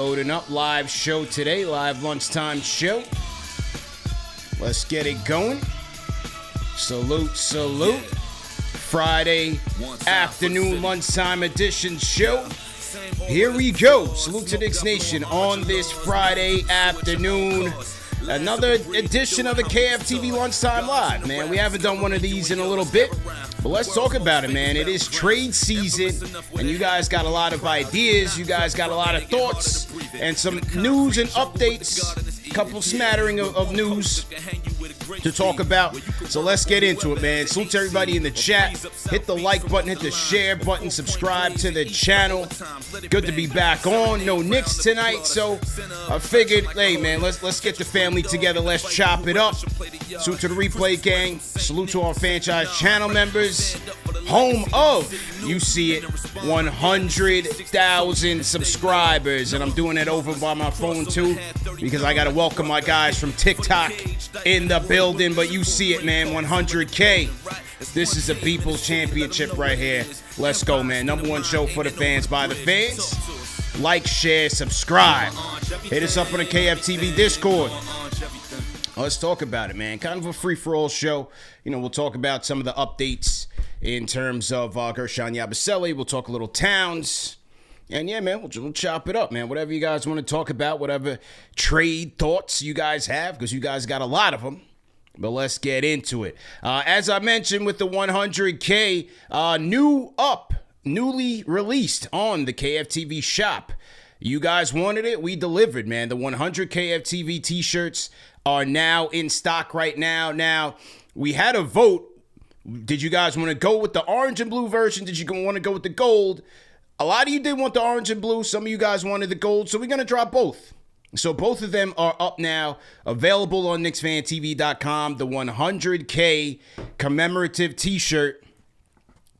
Loading up, live show today, live lunchtime show. Let's get it going. Salute, salute. Friday afternoon lunchtime edition show. Here we go. Salute to Knicks Nation on this Friday afternoon. Another edition of the KFTV Lunchtime Live, man. We haven't done one of these in a little bit, but let's talk about it, man. It is trade season, and you guys got a lot of ideas. You guys got a lot of thoughts and some news and updates. A couple smattering of news to talk about. So let's get into it, man. Salute to everybody in the chat. Hit the like button, hit the share button, subscribe to the channel. Good to be back on. No Knicks tonight, so I figured, hey, man, let's get the family together. Let's chop it up. Salute to the replay gang. Salute to our franchise channel members. Home of, you see it, 100,000 subscribers. And I'm doing it over by my phone, too, because I got to welcome my guys from TikTok in the building. But you see it, man, 100K. This is a People's Championship right here. Let's go, man. Number one show for the fans by the fans. Like, share, subscribe. Hit us up on the KFTV Discord. Let's talk about it, man. Kind of a free-for-all show. You know, we'll talk about some of the updates in terms of Guerschon Yabusele. We'll talk a little Towns. And yeah, man, we'll chop it up, man. Whatever you guys want to talk about, whatever trade thoughts you guys have, because you guys got a lot of them. But let's get into it. As I mentioned with the 100K, newly released on the KFTV shop. You guys wanted it, we delivered, man. The 100 KFTV t-shirts are now in stock right now. Now, we had a vote. Did you guys want to go with the orange and blue version? Did you want to go with the gold? A lot of you did want the orange and blue. Some of you guys wanted the gold. So we're going to drop both. So both of them are up now, available on KnicksFanTV.com. The 100K commemorative t-shirt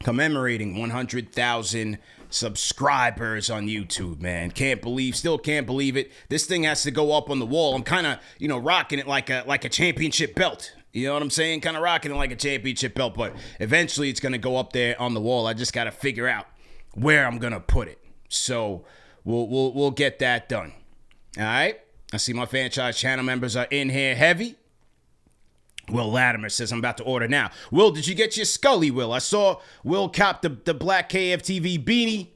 commemorating 100,000 subscribers on YouTube, man. Still can't believe it. This thing has to go up on the wall. I'm kind of, rocking it like a championship belt. You know what I'm saying? Kind of rocking it like a championship belt, but eventually it's going to go up there on the wall. I just got to figure out where I'm going to put it. So we'll get that done. All right? I see my franchise channel members are in here heavy. Will Latimer says, I'm about to order now. Will, did you get your Scully, Will? I saw Will cop the black KFTV beanie.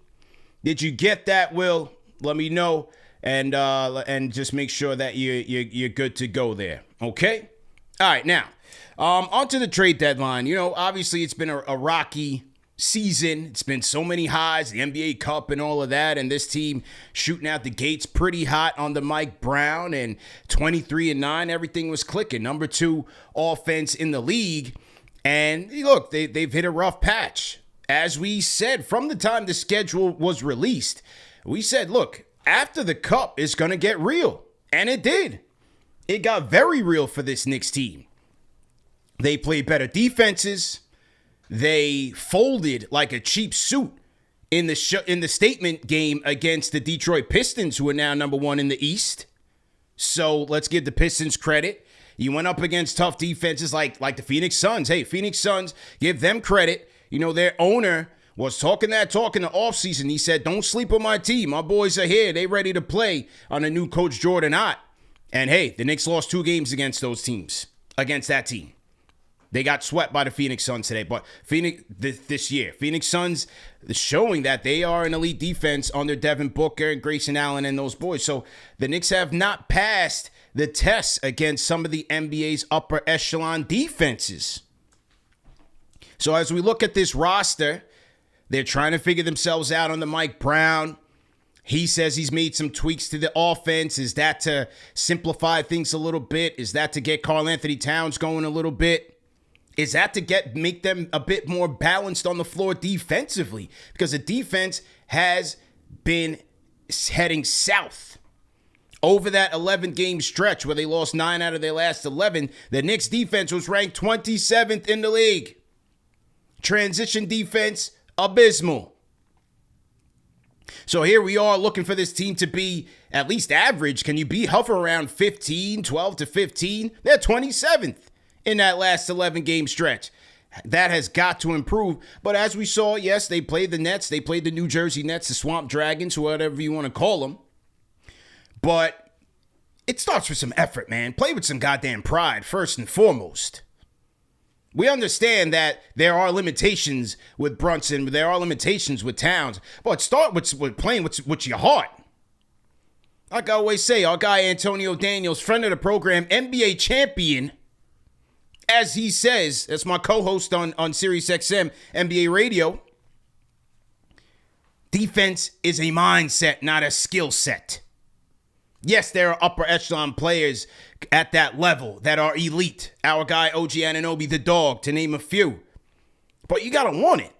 Did you get that, Will? Let me know. And just make sure that you're good to go there. Okay? All right, now, on to the trade deadline. Obviously it's been a rocky season. It's been so many highs, the NBA Cup and all of that, and this team shooting out the gates pretty hot on the Mike Brown, and 23-9, everything was clicking. Number 2 offense in the league, and look, they've hit a rough patch. As we said, from the time the schedule was released, we said, look, after the Cup, it's going to get real, and it did. It got very real for this Knicks team. They played better defenses. They folded like a cheap suit in the statement game against the Detroit Pistons, who are now number 1 in the East. So let's give the Pistons credit. You went up against tough defenses like the Phoenix Suns. Hey, Phoenix Suns, give them credit. Their owner was talking the offseason. He said, don't sleep on my team. My boys are here. They ready to play on a new coach, Jordan Ott. And hey, the Knicks lost 2 games against that team. They got swept by the Phoenix Suns today, but this year, Phoenix Suns showing that they are an elite defense under Devin Booker and Grayson Allen and those boys. So the Knicks have not passed the test against some of the NBA's upper echelon defenses. So as we look at this roster, they're trying to figure themselves out on the Mike Brown. He says he's made some tweaks to the offense. Is that to simplify things a little bit? Is that to get Karl-Anthony Towns going a little bit? Is that to make them a bit more balanced on the floor defensively? Because the defense has been heading south. Over that 11-game stretch where they lost 9 out of their last 11, the Knicks defense was ranked 27th in the league. Transition defense, abysmal. So here we are looking for this team to be at least average. Can you hover around 15, 12 to 15? They're 27th in that last 11-game stretch. That has got to improve. But as we saw, yes, they played the Nets. They played the New Jersey Nets, the Swamp Dragons, whatever you want to call them. But it starts with some effort, man. Play with some goddamn pride, first and foremost. We understand that there are limitations with Brunson, there are limitations with Towns, but start with playing with your heart. Like I always say, our guy Antonio Daniels, friend of the program, NBA champion, as he says, that's my co-host on Sirius XM NBA Radio. Defense is a mindset, not a skill set. Yes, there are upper echelon players at that level that are elite. Our guy OG Anunoby, the dog, to name a few. But you got to want it.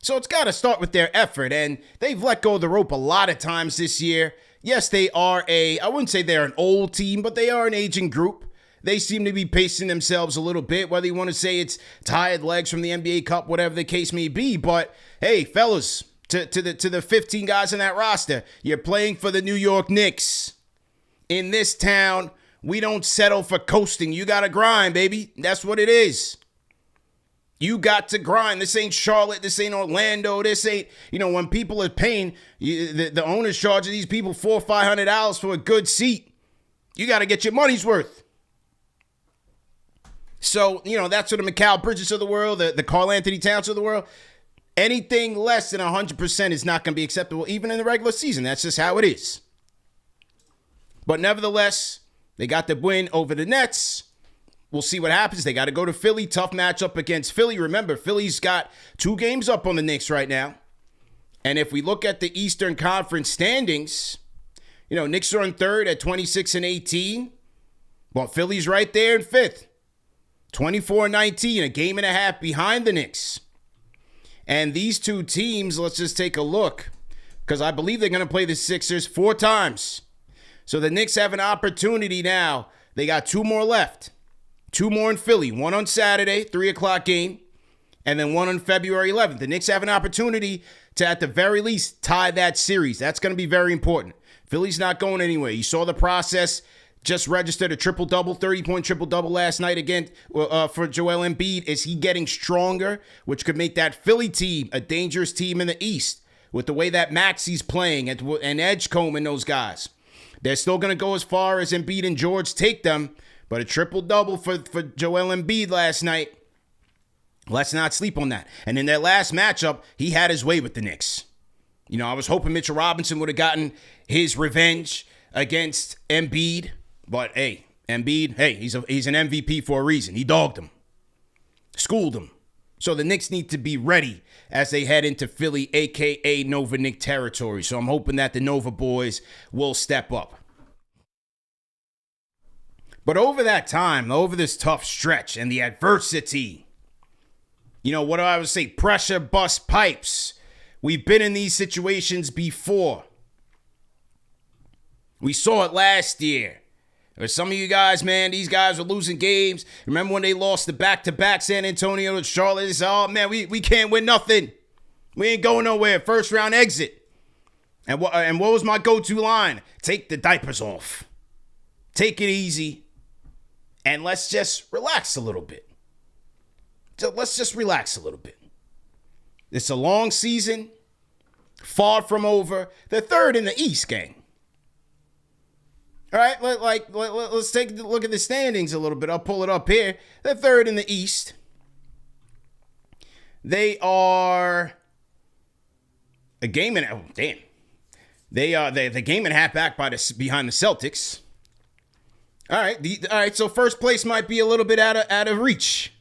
So it's got to start with their effort. And they've let go of the rope a lot of times this year. Yes, they are I wouldn't say they're an old team, but they are an aging group. They seem to be pacing themselves a little bit, whether you want to say it's tired legs from the NBA Cup, whatever the case may be. But hey, fellas, to the 15 guys in that roster, you're playing for the New York Knicks. In this town, we don't settle for coasting. You got to grind, baby. That's what it is. You got to grind. This ain't Charlotte. This ain't Orlando. This ain't, when people are paying, the owners charging these people $400 or $500 for a good seat. You got to get your money's worth. So, that's what the Mikal Bridges of the world, the Karl-Anthony Towns of the world, anything less than 100% is not going to be acceptable, even in the regular season. That's just how it is. But nevertheless, they got the win over the Nets. We'll see what happens. They got to go to Philly. Tough matchup against Philly. Remember, Philly's got 2 games up on the Knicks right now. And if we look at the Eastern Conference standings, Knicks are in 3rd at 26-18. Well, Philly's right there in 5th. 24-19, a game and a half behind the Knicks. And these 2 teams, let's just take a look, because I believe they're going to play the Sixers 4 times. So the Knicks have an opportunity now. They got 2 more left. 2 more in Philly. 1 on Saturday, 3 o'clock game, and then 1 on February 11th. The Knicks have an opportunity to, at the very least, tie that series. That's going to be very important. Philly's not going anywhere. You saw the process. Just registered a triple-double, 30-point triple-double last night again for Joel Embiid. Is he getting stronger, which could make that Philly team a dangerous team in the East with the way that Maxi's playing and Edgecombe and those guys. They're still going to go as far as Embiid and George take them, but a triple-double for Joel Embiid last night. Let's not sleep on that. And in their last matchup, he had his way with the Knicks. I was hoping Mitchell Robinson would have gotten his revenge against Embiid. But, hey, Embiid, he's an MVP for a reason. He dogged him. Schooled him. So the Knicks need to be ready as they head into Philly, a.k.a. Nova Knick territory. So I'm hoping that the Nova boys will step up. But over that time, over this tough stretch and the adversity, what do I would say? Pressure bust pipes. We've been in these situations before. We saw it last year. Or some of you guys, man, these guys were losing games. Remember when they lost the back-to-back San Antonio to Charlotte? They said, oh, man, we can't win nothing. We ain't going nowhere. First round exit. And what was my go-to line? Take the diapers off. Take it easy. And let's just relax a little bit. Let's just relax a little bbit. It's a long season. Far from over. They're 3rd in the East, gang. All right, let's take a look at the standings a little bit. I'll pull it up here. They're 3rd in the East. They are a game and the game and a half back behind the Celtics. All right. So first place might be a little bit out of reach,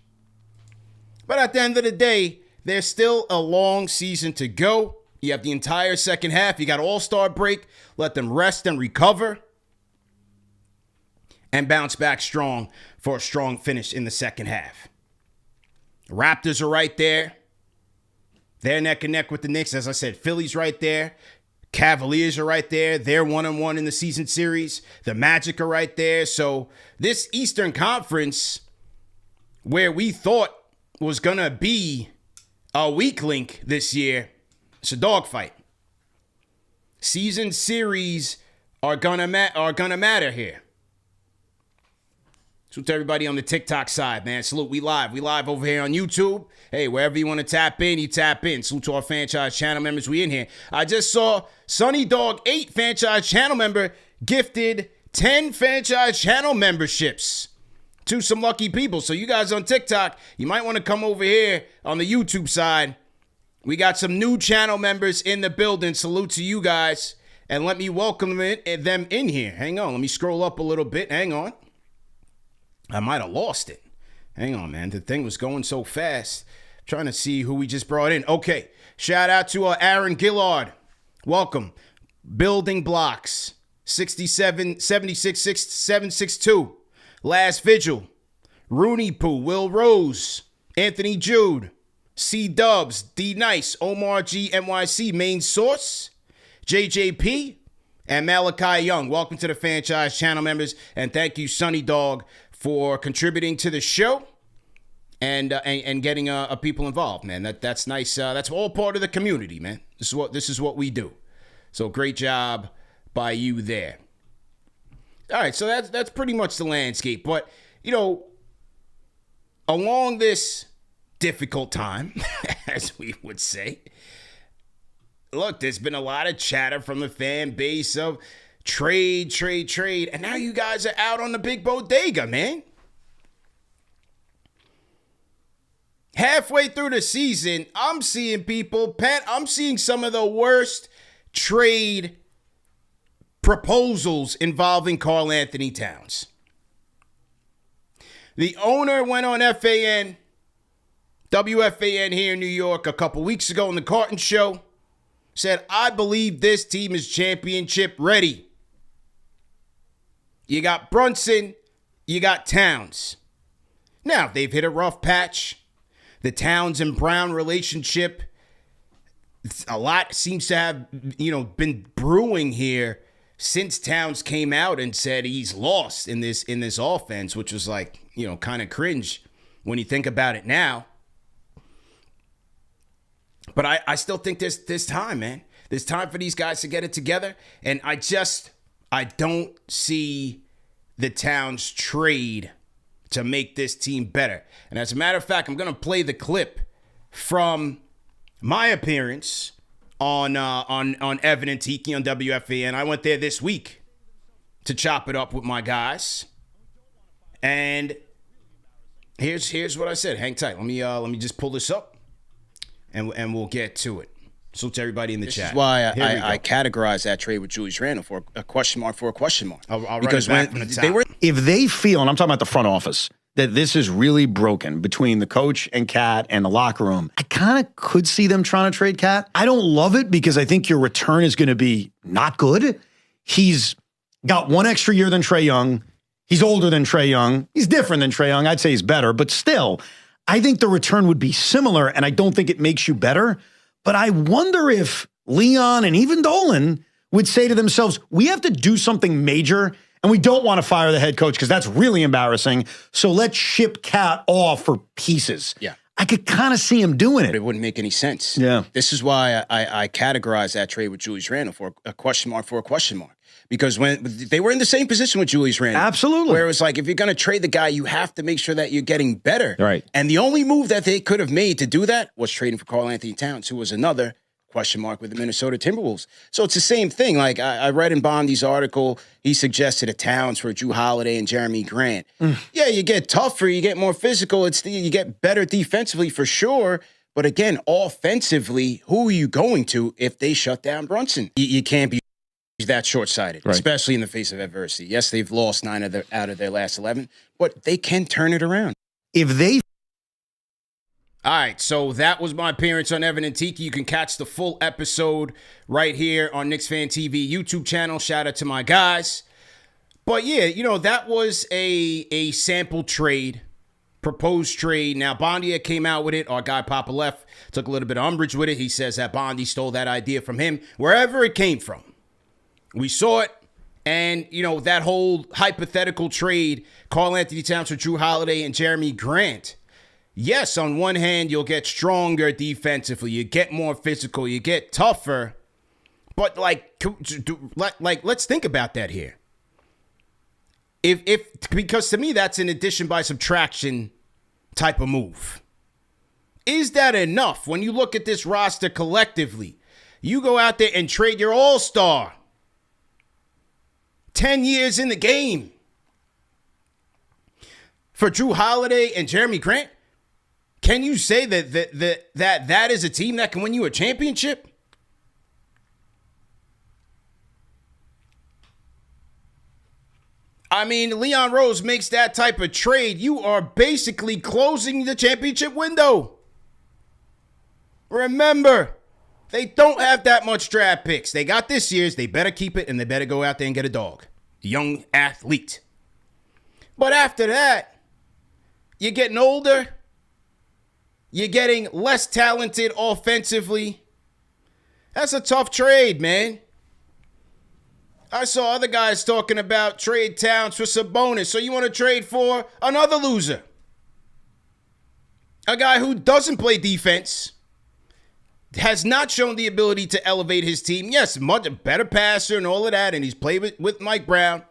but at the end of the day, there's still a long season to go. You have the entire second half. You got All-Star break. Let them rest and recover. And bounce back strong for a strong finish in the second half. Raptors are right there. They're neck and neck with the Knicks. As I said, Philly's right there. Cavaliers are right there. They're 1-1 in the season series. The Magic are right there. So this Eastern Conference, where we thought was going to be a weak link this year, it's a dogfight. Season series are gonna matter here. Salute to everybody on the TikTok side, man. Salute, we live. We live over here on YouTube. Hey, wherever you want to tap in, you tap in. Salute to our franchise channel members. We in here. I just saw Sunny Dog 8 franchise channel member. gifted 10 franchise channel memberships to some lucky people. So you guys on TikTok, you might want to come over here on the YouTube side. We got some new channel members in the building. Salute to you guys. And let me welcome them in here. Hang on. Let me scroll up a little bit. Hang on. I might have lost it. Hang on, man. The thing was going so fast. I'm trying to see who we just brought in. Okay. Shout out to Aaron Gillard. Welcome. Building Blocks. 67, 76, 762. Last Vigil. Rooney Poo. Will Rose. Anthony Jude. C Dubs. D Nice. Omar G. NYC. Main Source. JJP. And Malachi Young. Welcome to the franchise channel members. And thank you, Sunny Dog, for contributing to the show and getting people involved, man. That's nice. That's all part of the community, man. This is what we do. So great job by you there. All right, so that's pretty much the landscape. But, along this difficult time, as we would say, look, there's been a lot of chatter from the fan base of trade. And now you guys are out on the big bodega, man. Halfway through the season, I'm seeing I'm seeing some of the worst trade proposals involving Karl-Anthony Towns. The owner went on WFAN here in New York a couple weeks ago on the Carton Show, said, I believe this team is championship ready. You got Brunson, you got Towns. Now, they've hit a rough patch. The Towns and Brown relationship, a lot seems to have, been brewing here since Towns came out and said he's lost in this offense, which was like, kind of cringe when you think about it now. But I still think there's time, man. There's time for these guys to get it together. And I don't see the Towns trade to make this team better. And as a matter of fact, I'm going to play the clip from my appearance on Evan and Tiki on WFAN. I went there this week to chop it up with my guys. And here's what I said. Hang tight. Let me just pull this up and we'll get to it. So to everybody in the chat. This is why I categorize that trade with Julius Randle for a question mark for a question mark. I'll because when they were, if they feel, and I'm talking about the front office, that this is really broken between the coach and Cat and the locker room, I kind of could see them trying to trade Cat. I don't love it because I think your return is going to be not good. He's got one extra year than Trae Young. He's older than Trae Young. He's different than Trae Young. I'd say he's better, but still, I think the return would be similar, and I don't think it makes you better. But I wonder if Leon and even Dolan would say to themselves, we have to do something major, and we don't want to fire the head coach because that's really embarrassing. So let's ship Cat off for pieces. Yeah. I could kind of see him doing it. It wouldn't make any sense. Yeah. This is why I categorize that trade with Julius Randle for a question mark for a question mark. Because when they were in the same position with Julius Randle. Absolutely. Where it was like, if you're going to trade the guy, you have to make sure that you're getting better. Right. And the only move that they could have made to do that was trading for Karl-Anthony Towns, who was another question mark with the Minnesota Timberwolves. So it's the same thing. Like I read in Bondi's article, he suggested a Towns for Drew Holiday and Jeremy Grant. Yeah, you get tougher, you get more physical, you get better defensively for sure. But again, offensively, who are you going to if they shut down Brunson? You can't be that short-sighted, right, especially in the face of adversity. Yes, they've lost 9 out of their last 11, but they can turn it around. If they... All right, so that was my appearance on Evan and Tiki. You can catch the full episode right here on KnicksFanTV YouTube channel. Shout out to my guys. But yeah, that was a sample trade, proposed trade. Now, Bondia came out with it. Our guy Papa Left took a little bit of umbrage with it. He says that Bondi stole that idea from him, wherever it came from. We saw it, and, that whole hypothetical trade, Karl-Anthony Towns for Drew Holiday and Jeremy Grant. Yes, on one hand, you'll get stronger defensively. You get more physical. You get tougher. But, let's think about that here. Because to me, that's an addition by subtraction type of move. Is that enough? When you look at this roster collectively, you go out there and trade your all-star 10 years in the game. For Drew Holiday and Jeremy Grant, can you say that is a team that can win you a championship? I mean, Leon Rose makes that type of trade. You are basically closing the championship window. Remember, they don't have that much draft picks. They got this year's. They better keep it, and they better go out there and get a dog. Young athlete. But after that, you're getting older. You're getting less talented offensively. That's a tough trade, man. I saw other guys talking about trade Towns for Sabonis. So you want to trade for another loser? A guy who doesn't play defense, has not shown the ability to elevate his team. Yes, much better passer and all of that, and he's played with Mike Brown.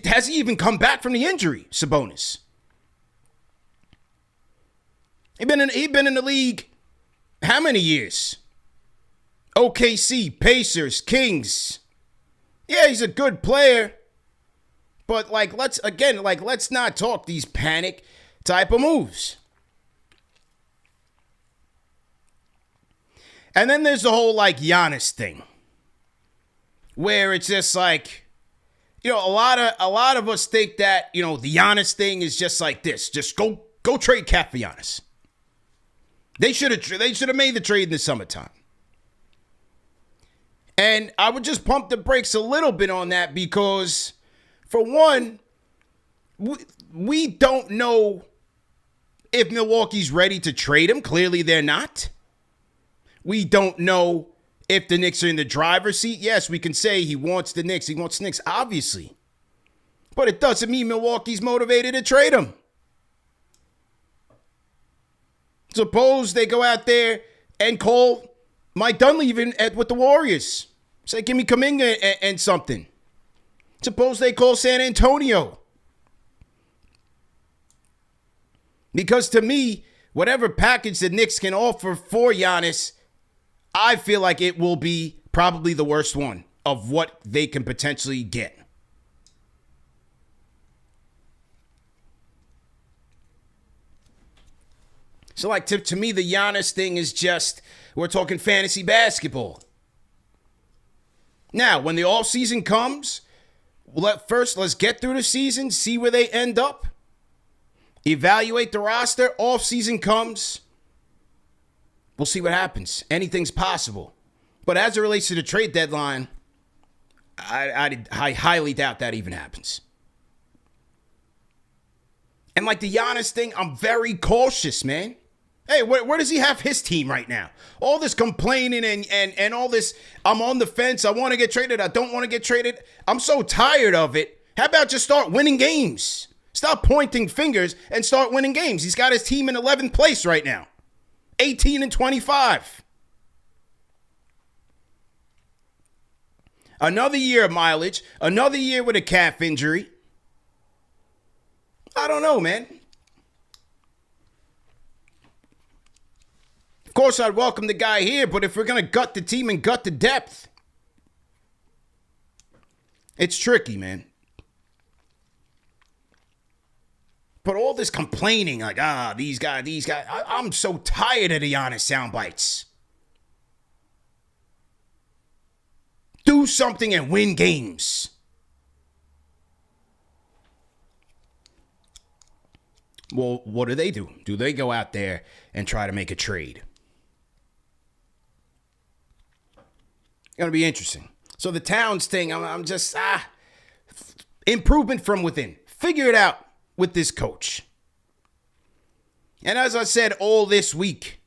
Has he even come back from the injury, Sabonis? He been in the league how many years? OKC, Pacers, Kings. Yeah, he's a good player. But let's not talk these panic type of moves. And then there's the whole Giannis thing, where it's just like, a lot of us think that, the Giannis thing is just like this. Just go trade Cat for Giannis. They should have made the trade in the summertime. And I would just pump the brakes a little bit on that because, for one, we don't know if Milwaukee's ready to trade him. Clearly, they're not. We don't know if the Knicks are in the driver's seat. Yes, we can say he wants the Knicks. He wants the Knicks, obviously. But it doesn't mean Milwaukee's motivated to trade him. Suppose they go out there and call Mike Dunleavy with the Warriors. Say, give me Kuminga and something. Suppose they call San Antonio. Because to me, whatever package the Knicks can offer for Giannis, I feel like it will be probably the worst one of what they can potentially get. So to me, the Giannis thing is just, we're talking fantasy basketball. Now, when the offseason comes, let's get through the season, see where they end up, evaluate the roster. Offseason comes, we'll see what happens. Anything's possible. But as it relates to the trade deadline, I highly doubt that even happens. And the Giannis thing, I'm very cautious, man. Hey, where does he have his team right now? All this complaining and all this, I'm on the fence, I want to get traded, I don't want to get traded. I'm so tired of it. How about just start winning games? Stop pointing fingers and start winning games. He's got his team in 11th place right now. 18-25. Another year of mileage. Another year with a calf injury. I don't know, man. Of course, I'd welcome the guy here, but if we're going to gut the team and gut the depth, it's tricky, man. But all this complaining, these guys, I'm so tired of the Giannis sound bites. Do something and win games. Well, what do? Do they go out there and try to make a trade? Going to be interesting. So the Towns thing, I'm just, improvement from within. Figure it out with this coach. And as I said all this week,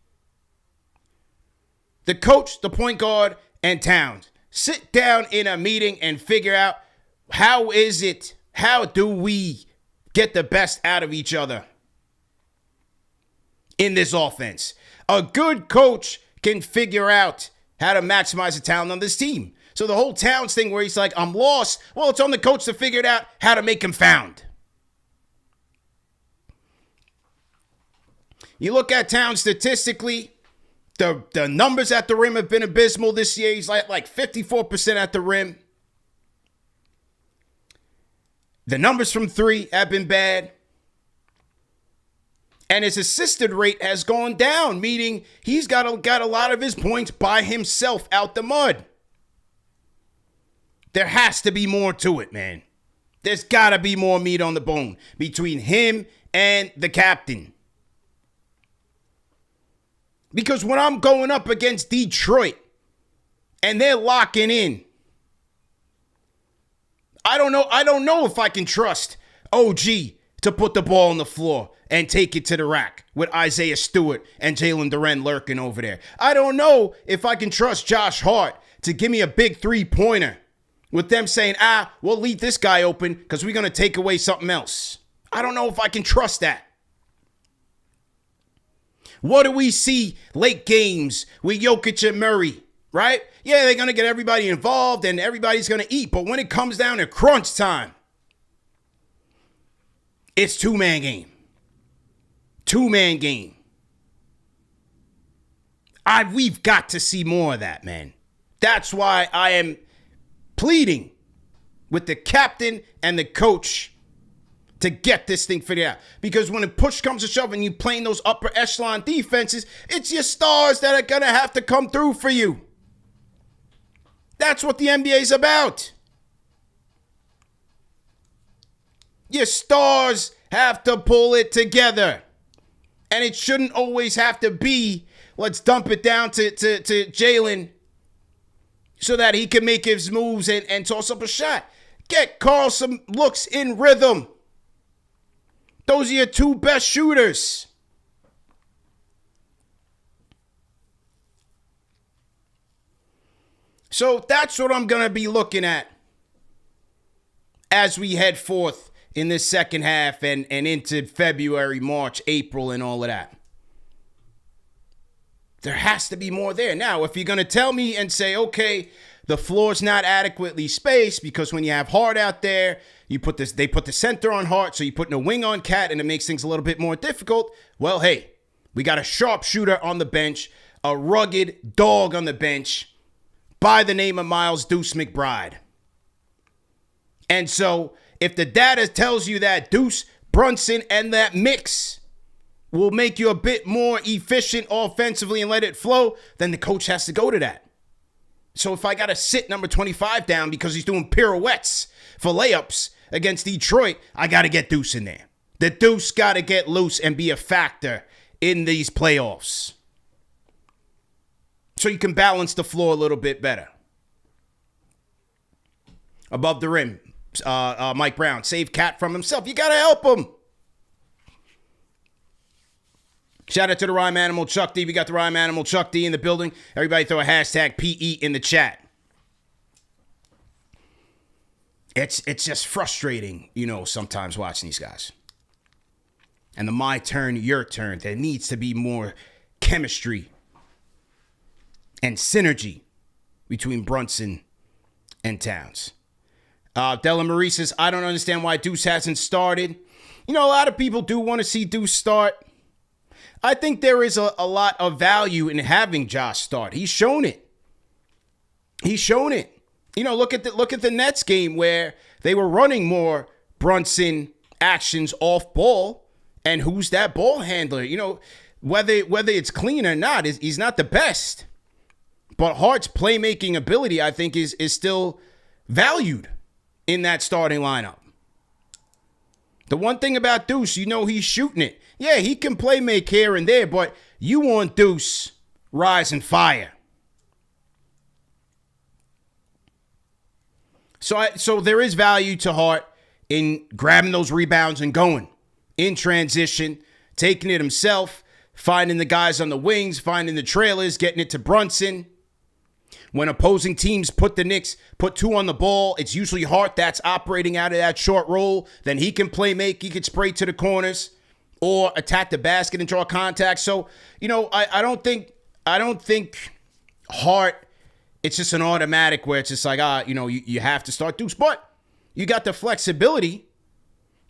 the coach, the point guard, and Towns sit down in a meeting and figure out how do we get the best out of each other in this offense. A good coach can figure out how to maximize the talent on this team. So the whole Towns thing where he's like, I'm lost. Well, it's on the coach to figure it out how to make him found. You look at Towns statistically, the numbers at the rim have been abysmal this year. He's like 54% at the rim. The numbers from three have been bad. And his assisted rate has gone down, meaning he's got a lot of his points by himself out the mud. There has to be more to it, man. There's got to be more meat on the bone between him and the captain. Because when I'm going up against Detroit and they're locking in, I don't know if I can trust OG to put the ball on the floor and take it to the rack with Isaiah Stewart and Jalen Duren lurking over there. I don't know if I can trust Josh Hart to give me a big three-pointer with them saying, we'll leave this guy open because we're going to take away something else. I don't know if I can trust that. What do we see late games with Jokic and Murray, right? Yeah, they're going to get everybody involved and everybody's going to eat. But when it comes down to crunch time, it's two-man game. Two-man game. We've got to see more of that, man. That's why I am pleading with the captain and the coach to get this thing figured out. Because when the push comes to shove and you're playing those upper echelon defenses, it's your stars that are going to have to come through for you. That's what the NBA is about. Your stars have to pull it together. And it shouldn't always have to be, let's dump it down to Jalen so that he can make his moves and toss up a shot. Get Karl some looks in rhythm. Those are your two best shooters. So that's what I'm going to be looking at as we head forth in this second half and into February, March, April, and all of that. There has to be more there. Now, if you're going to tell me and say, okay, the floor's not adequately spaced because when you have Hart out there, they put the center on Hart, so you're putting a wing on Cat, and it makes things a little bit more difficult. Well, hey, we got a sharpshooter on the bench, a rugged dog on the bench by the name of Miles Deuce McBride. And so if the data tells you that Deuce, Brunson, and that mix will make you a bit more efficient offensively and let it flow, then the coach has to go to that. So if I got to sit number 25 down because he's doing pirouettes for layups against Detroit, I got to get Deuce in there. The Deuce got to get loose and be a factor in these playoffs. So you can balance the floor a little bit better. Above the rim, Mike Brown, save Cat from himself. You got to help him. Shout out to the Rhyme Animal Chuck D. We got the Rhyme Animal Chuck D in the building. Everybody throw a hashtag PE in the chat. It's just frustrating, sometimes watching these guys. And the my turn, your turn. There needs to be more chemistry and synergy between Brunson and Towns. Della Marie says, I don't understand why Deuce hasn't started. A lot of people do want to see Deuce start. I think there is a lot of value in having Josh start. He's shown it. Look at the Nets game where they were running more Brunson actions off ball. And who's that ball handler? Whether it's clean or not, he's not the best. But Hart's playmaking ability, I think, is still valued in that starting lineup. The one thing about Deuce, he's shooting it. Yeah, he can play make here and there, but you want Deuce rise and fire. So there is value to Hart in grabbing those rebounds and going in transition, taking it himself, finding the guys on the wings, finding the trailers, getting it to Brunson. When opposing teams put two on the ball, it's usually Hart that's operating out of that short roll. Then he can play make, he can spray to the corners or attack the basket and draw contact. So, I don't think Hart, it's just an automatic where it's just like, you have to start Deuce. But you got the flexibility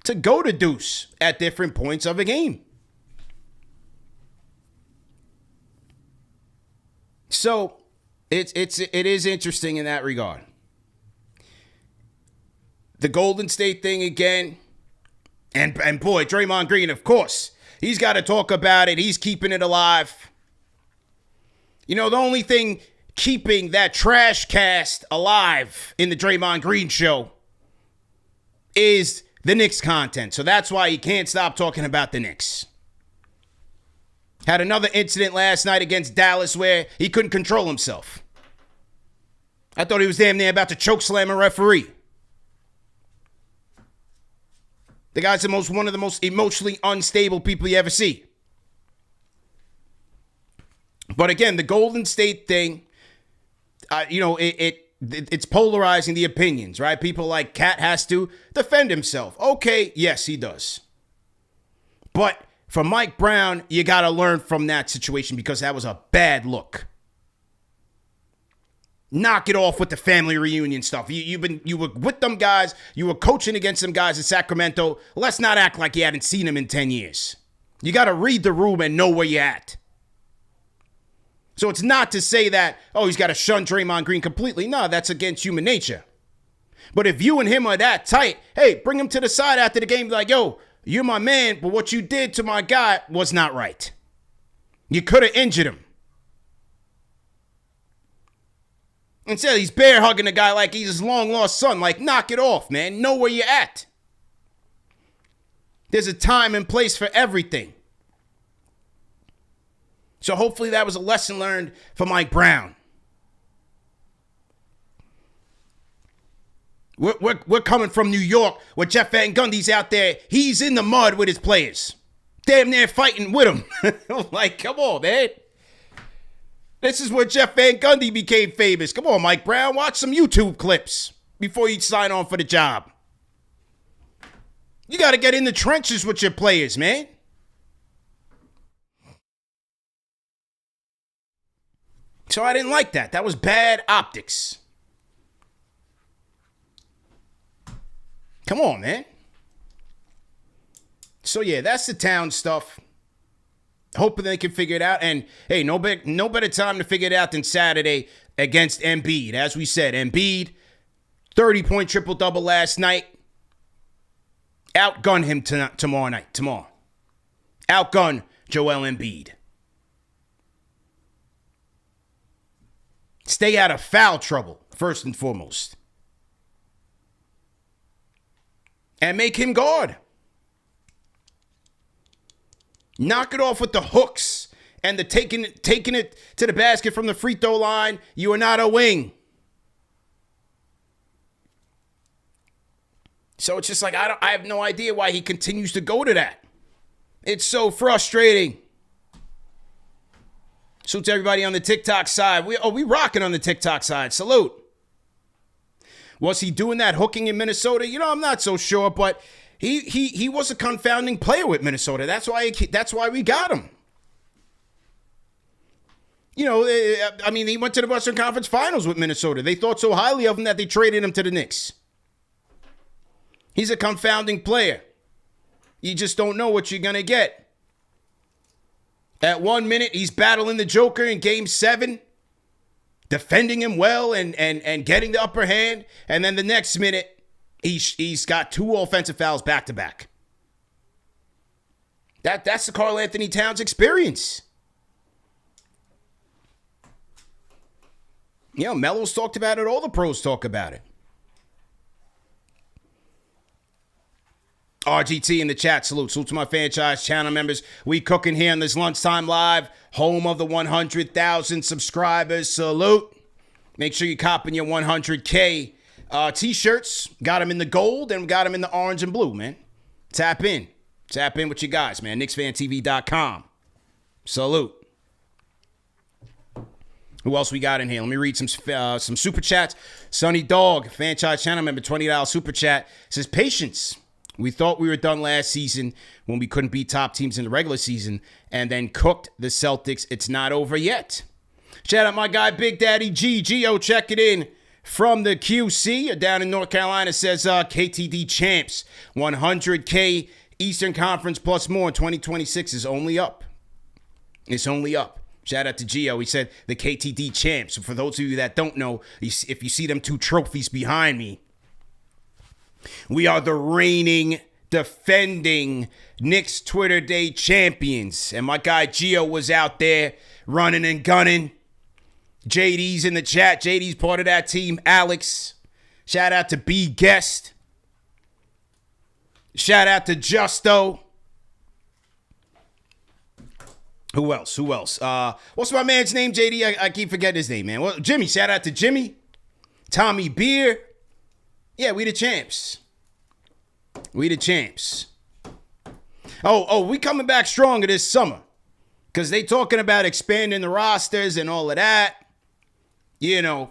to go to Deuce at different points of a game. So it is interesting in that regard. the Golden State thing again. And boy, Draymond Green, of course, he's got to talk about it. He's keeping it alive. You know, the only thing keeping that trash cast alive in the Draymond Green show is the Knicks content. So that's why he can't stop talking about the Knicks. Had another incident last night against Dallas where he couldn't control himself. I thought he was damn near about to chokeslam a referee. The guy's one of the most emotionally unstable people you ever see. But again, the Golden State thing, it's polarizing the opinions, right? People like Cat has to defend himself. Okay, yes, he does. But for Mike Brown, you got to learn from that situation because that was a bad look. Knock it off with the family reunion stuff. You were with them guys. You were coaching against them guys in Sacramento. Let's not act like you hadn't seen them in 10 years. You got to read the room and know where you're at. So it's not to say that, he's got to shun Draymond Green completely. No, that's against human nature. But if you and him are that tight, hey, bring him to the side after the game. Be like, yo, you're my man, but what you did to my guy was not right. You could have injured him. Instead, he's bear hugging the guy like he's his long-lost son. Like, knock it off, man. Know where you're at. There's a time and place for everything. So hopefully that was a lesson learned for Mike Brown. We're coming from New York where Jeff Van Gundy's out there. He's in the mud with his players. Damn near fighting with them. Like, come on, man. This is where Jeff Van Gundy became famous. Come on, Mike Brown. Watch some YouTube clips before you sign on for the job. You got to get in the trenches with your players, man. So I didn't like that. That was bad optics. Come on, man. So, yeah, that's the Towns stuff. Hoping they can figure it out. And, hey, no better time to figure it out than Saturday against Embiid. As we said, Embiid, 30-point triple-double last night. Outgun him tomorrow. Outgun Joel Embiid. Stay out of foul trouble, first and foremost. And make him guard. Knock it off with the hooks and the taking it to the basket from the free throw line. You are not a wing. So it's just like, I have no idea why he continues to go to that. It's so frustrating. Salute to everybody on the TikTok side. We rocking on the TikTok side. Salute. Was he doing that hooking in Minnesota? I'm not so sure, but he was a confounding player with Minnesota. That's why we got him. He went to the Western Conference Finals with Minnesota. They thought so highly of him that they traded him to the Knicks. He's a confounding player. You just don't know what you're going to get. At 1 minute, he's battling the Joker in Game 7, defending him well and getting the upper hand. And then the next minute, he's got 2 offensive fouls back-to-back. That's the Karl-Anthony Towns experience. Melo's talked about it. All the pros talk about it. RGT in the chat. Salute to my franchise channel members. We cooking here on this Lunchtime Live, home of the 100,000 subscribers. Salute. Make sure you're copping your 100K t-shirts. Got them in the gold and got them in the orange and blue, man. Tap in with you guys, man. KnicksFanTV.com. Salute. Who else we got in here? Let me read some super chats. Sunny Dog, franchise channel member, $20 super chat. Says, patience. We thought we were done last season when we couldn't beat top teams in the regular season and then cooked the Celtics. It's not over yet. Shout out my guy, Big Daddy G. Gio, check it in from the QC down in North Carolina. Says KTD champs, 100K Eastern Conference plus more in 2026 is only up. It's only up. Shout out to Gio. He said the KTD champs. So for those of you that don't know, if you see them 2 trophies behind me, We are the reigning, defending Knicks Twitter Day champions. And my guy Gio was out there running and gunning. JD's in the chat. JD's part of that team. Alex. Shout out to B Guest. Shout out to Justo. Who else? What's my man's name, JD? I keep forgetting his name, man. Well, Jimmy. Shout out to Jimmy. Tommy Beer. Yeah, we the champs. We the champs. Oh, we coming back stronger this summer. Because they talking about expanding the rosters and all of that. You know.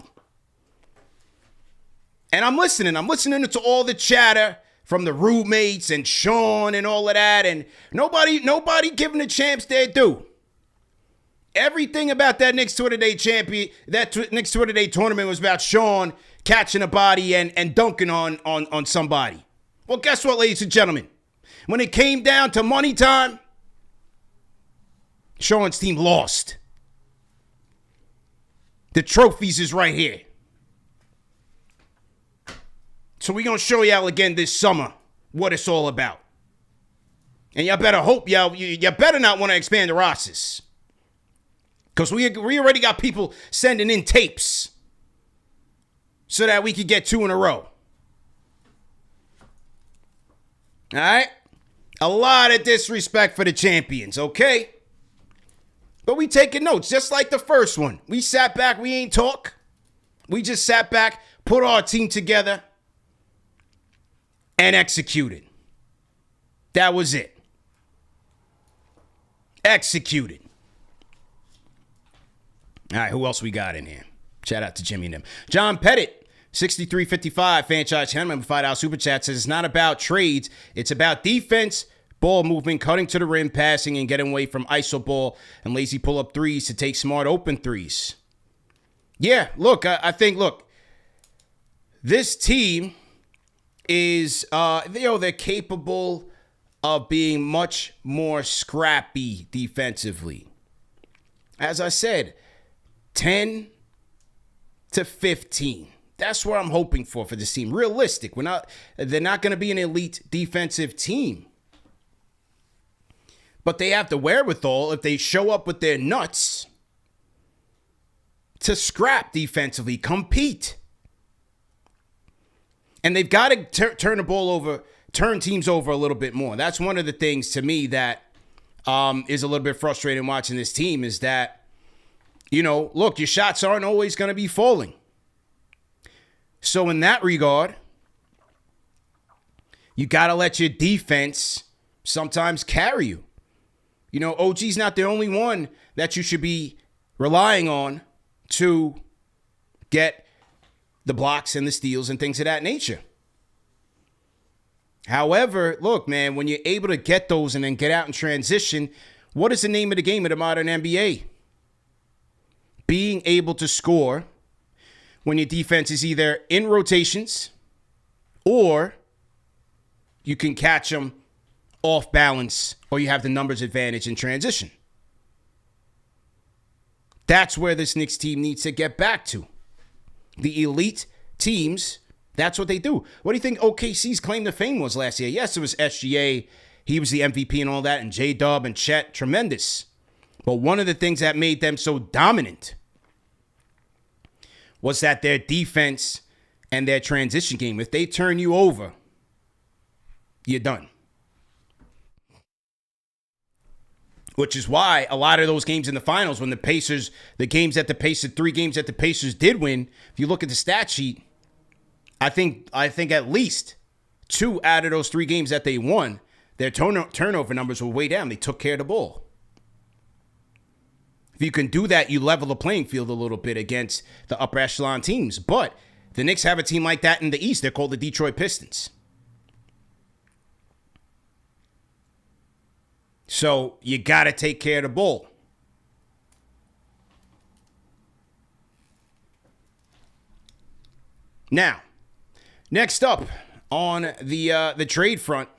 And I'm listening. I'm listening to all the chatter from the roommates and Sean and all of that. And nobody giving the champs their due. Everything about that Knicks Twitter Day Knicks Twitter Day tournament was about Sean catching a body and dunking on somebody. Well, guess what, ladies and gentlemen? When it came down to money time, Sean's team lost. The trophies is right here. So we're going to show y'all again this summer what it's all about. And y'all better hope you better not want to expand the rosters. Because we already got people sending in tapes so that we could get 2 in a row. All right? A lot of disrespect for the champions, okay? But we taking notes, just like the first one. We sat back, we ain't talk. We just sat back, put our team together, and executed. That was it. Executed. All right, who else we got in here? Shout out to Jimmy and them. John Pettit, 6355, franchise gentleman, $5 super chat, says it's not about trades. It's about defense, ball movement, cutting to the rim, passing, and getting away from iso ball and lazy pull-up threes to take smart open threes. Yeah, look, I think, this team is, they're capable of being much more scrappy defensively. As I said, 10 to 15. That's what I'm hoping for this team. Realistic. They're not going to be an elite defensive team. But they have the wherewithal, if they show up with their nuts, to scrap defensively, compete. And they've got to turn teams over a little bit more. That's one of the things to me that is a little bit frustrating watching this team is that, look, your shots aren't always going to be falling. So in that regard, you got to let your defense sometimes carry you. OG's not the only one that you should be relying on to get the blocks and the steals and things of that nature. However, look, man, when you're able to get those and then get out in transition, what is the name of the game of the modern NBA? Being able to score when your defense is either in rotations or you can catch them off balance or you have the numbers advantage in transition. That's where this Knicks team needs to get back to. The elite teams, that's what they do. What do you think OKC's claim to fame was last year? Yes, it was SGA. He was the MVP and all that, and J-Dub and Chet, tremendous. But one of the things that made them so dominant was that their defense and their transition game, if they turn you over, you're done. Which is why a lot of those games in the finals, when the Pacers, the games that the Pacers, 3 games that the Pacers did win, if you look at the stat sheet, I think at least 2 out of those 3 games that they won, their turnover numbers were way down. They took care of the ball. If you can do that, you level the playing field a little bit against the upper echelon teams. But the Knicks have a team like that in the East. They're called the Detroit Pistons. So you got to take care of the ball. Now, next up on the trade front,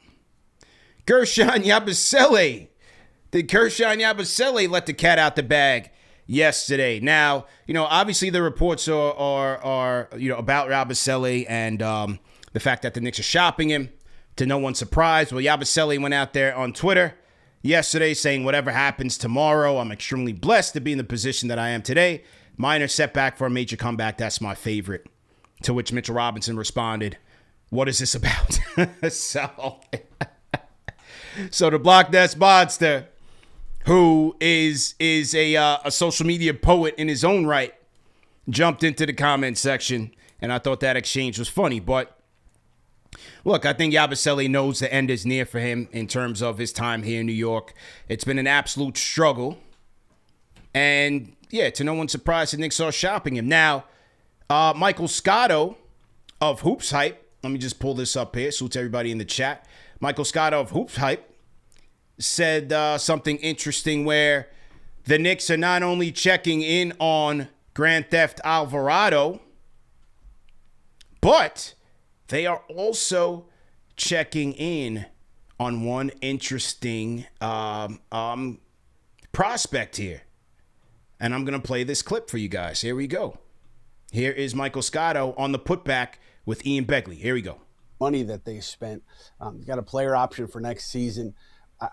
Guerschon Yabusele. Did Guerschon Yabusele let the cat out the bag yesterday? Now, obviously the reports are about Yabusele and the fact that the Knicks are shopping him, to no one's surprise. Well, Yabusele went out there on Twitter yesterday saying, whatever happens tomorrow, I'm extremely blessed to be in the position that I am today. Minor setback for a major comeback. That's my favorite. To which Mitchell Robinson responded, what is this about? So the Block Nest Monster, who is a social media poet in his own right, jumped into the comment section, and I thought that exchange was funny. But look, I think Yabusele knows the end is near for him in terms of his time here in New York. It's been an absolute struggle. And, yeah, to no one's surprise, the Knicks are shopping him. Now, Michael Scotto of Hoops Hype, let me just pull this up here, so it's everybody in the chat. Michael Scotto of Hoops Hype said something interesting where the Knicks are not only checking in on Grand Theft Alvarado, but they are also checking in on one interesting prospect here. And I'm going to play this clip for you guys. Here we go. Here is Michael Scotto on the putback with Ian Begley. Here we go. Money that they spent. You got a player option for next season.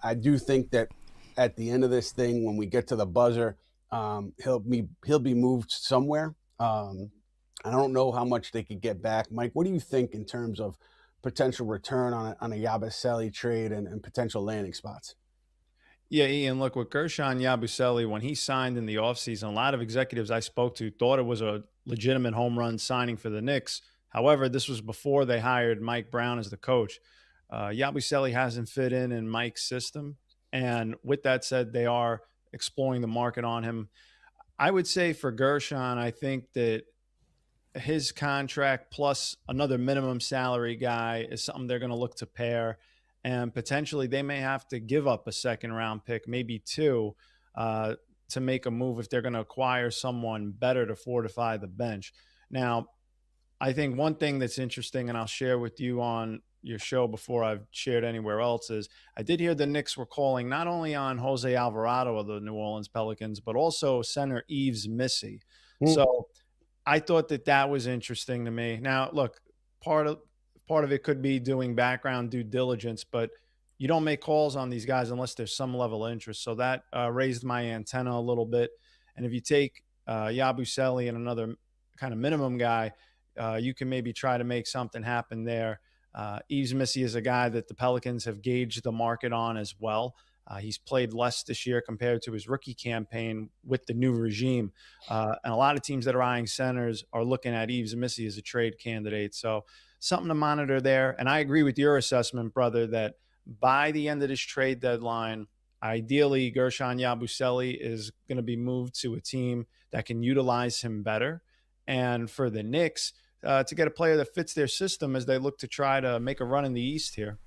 I do think that at the end of this thing, when we get to the buzzer, he'll be moved somewhere. I don't know how much they could get back. Mike, what do you think in terms of potential return on a Yabusele trade and potential landing spots? Yeah, Ian, look, with Guerschon Yabusele, when he signed in the offseason, a lot of executives I spoke to thought it was a legitimate home run signing for the Knicks. However, this was before they hired Mike Brown as the coach. Yabusele hasn't fit in Mike's system. And with that said, they are exploring the market on him. I would say for Guerschon, I think that his contract plus another minimum salary guy is something they're going to look to pair. And potentially they may have to give up a second-round pick, maybe two, to make a move if they're going to acquire someone better to fortify the bench. Now, I think one thing that's interesting, and I'll share with you on your show before I've shared anywhere else, is I did hear the Knicks were calling not only on Jose Alvarado of the New Orleans Pelicans, but also center Yves Missi. So I thought that was interesting to me. Now, look, part of it could be doing background due diligence, but you don't make calls on these guys unless there's some level of interest. So that raised my antenna a little bit. And if you take Yabusele and another kind of minimum guy, you can maybe try to make something happen there. Yves Missi is a guy that the Pelicans have gauged the market on as well. He's played less this year compared to his rookie campaign with the new regime. And a lot of teams that are eyeing centers are looking at Yves Missi as a trade candidate. So something to monitor there. And I agree with your assessment, brother, that by the end of this trade deadline, ideally Guerschon Yabusele is going to be moved to a team that can utilize him better. And for the Knicks, to get a player that fits their system as they look to try to make a run in the East here.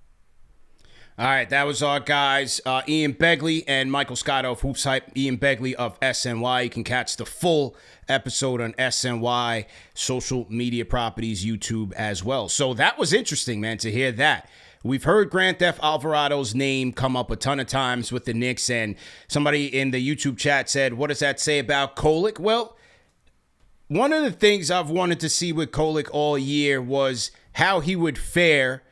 All right, that was our guys, Ian Begley and Michael Scott of Hoops Hype. Ian Begley of SNY. You can catch the full episode on SNY social media properties, YouTube as well. So that was interesting, man, to hear that. We've heard Grand Theft Alvarado's name come up a ton of times with the Knicks, and somebody in the YouTube chat said, what does that say about Kolek? Well, one of the things I've wanted to see with Kolek all year was how he would fare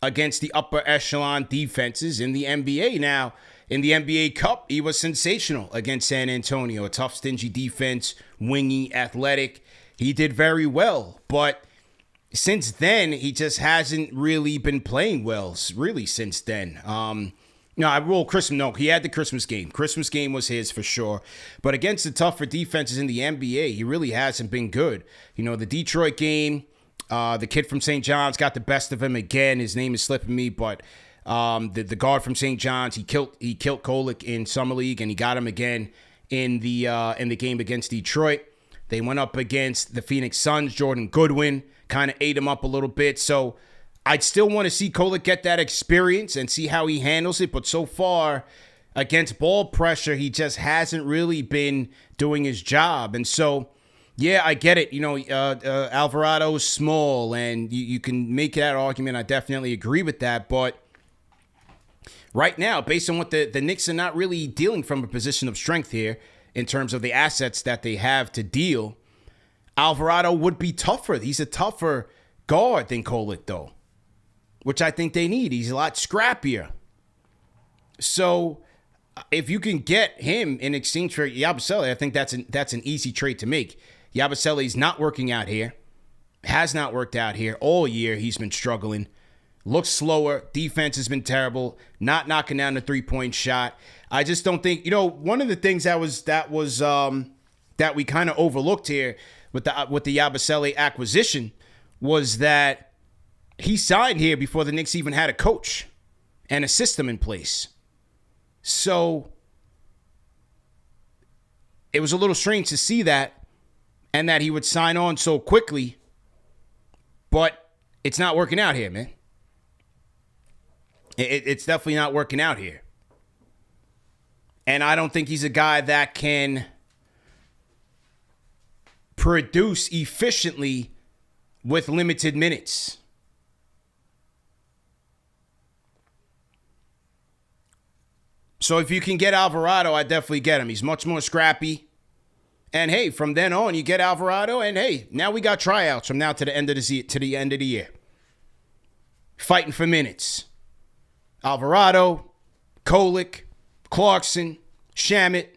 against the upper echelon defenses in the NBA. Now, in the NBA Cup, he was sensational against San Antonio. A tough, stingy defense, wingy, athletic. He did very well, but since then, he just hasn't really been playing well, really, since then. He had the Christmas game. Christmas game was his for sure. But against the tougher defenses in the NBA, he really hasn't been good. You know, the Detroit game, the kid from St. John's got the best of him again. His name is slipping me, but the guard from St. John's, he killed Kolek in Summer League, and he got him again in the game against Detroit. They went up against the Phoenix Suns. Jordan Goodwin kind of ate him up a little bit. So I'd still want to see Kolek get that experience and see how he handles it. But so far, against ball pressure, he just hasn't really been doing his job. And so, yeah, I get it. You know, Alvarado's small, and you can make that argument. I definitely agree with that. But right now, based on what the Knicks are not really dealing from a position of strength here in terms of the assets that they have to deal, Alvarado would be tougher. He's a tougher guard than Kolek, though, which I think they need. He's a lot scrappier. So if you can get him in exchange for Yabusele, I think that's an easy trade to make. Yabusele's not working out here. Has not worked out here. All year he's been struggling. Looks slower. Defense has been terrible. Not knocking down the three-point shot. I just don't think, one of the things that we kind of overlooked here with the Yabusele acquisition was that he signed here before the Knicks even had a coach and a system in place. So it was a little strange to see that and that he would sign on so quickly, but it's not working out here, man. It's definitely not working out here. And I don't think he's a guy that can produce efficiently with limited minutes. So if you can get Alvarado, I definitely get him. He's much more scrappy. And hey, from then on, you get Alvarado, and hey, now we got tryouts from now to the end of the year. Fighting for minutes. Alvarado, Kolek, Clarkson, Shamet.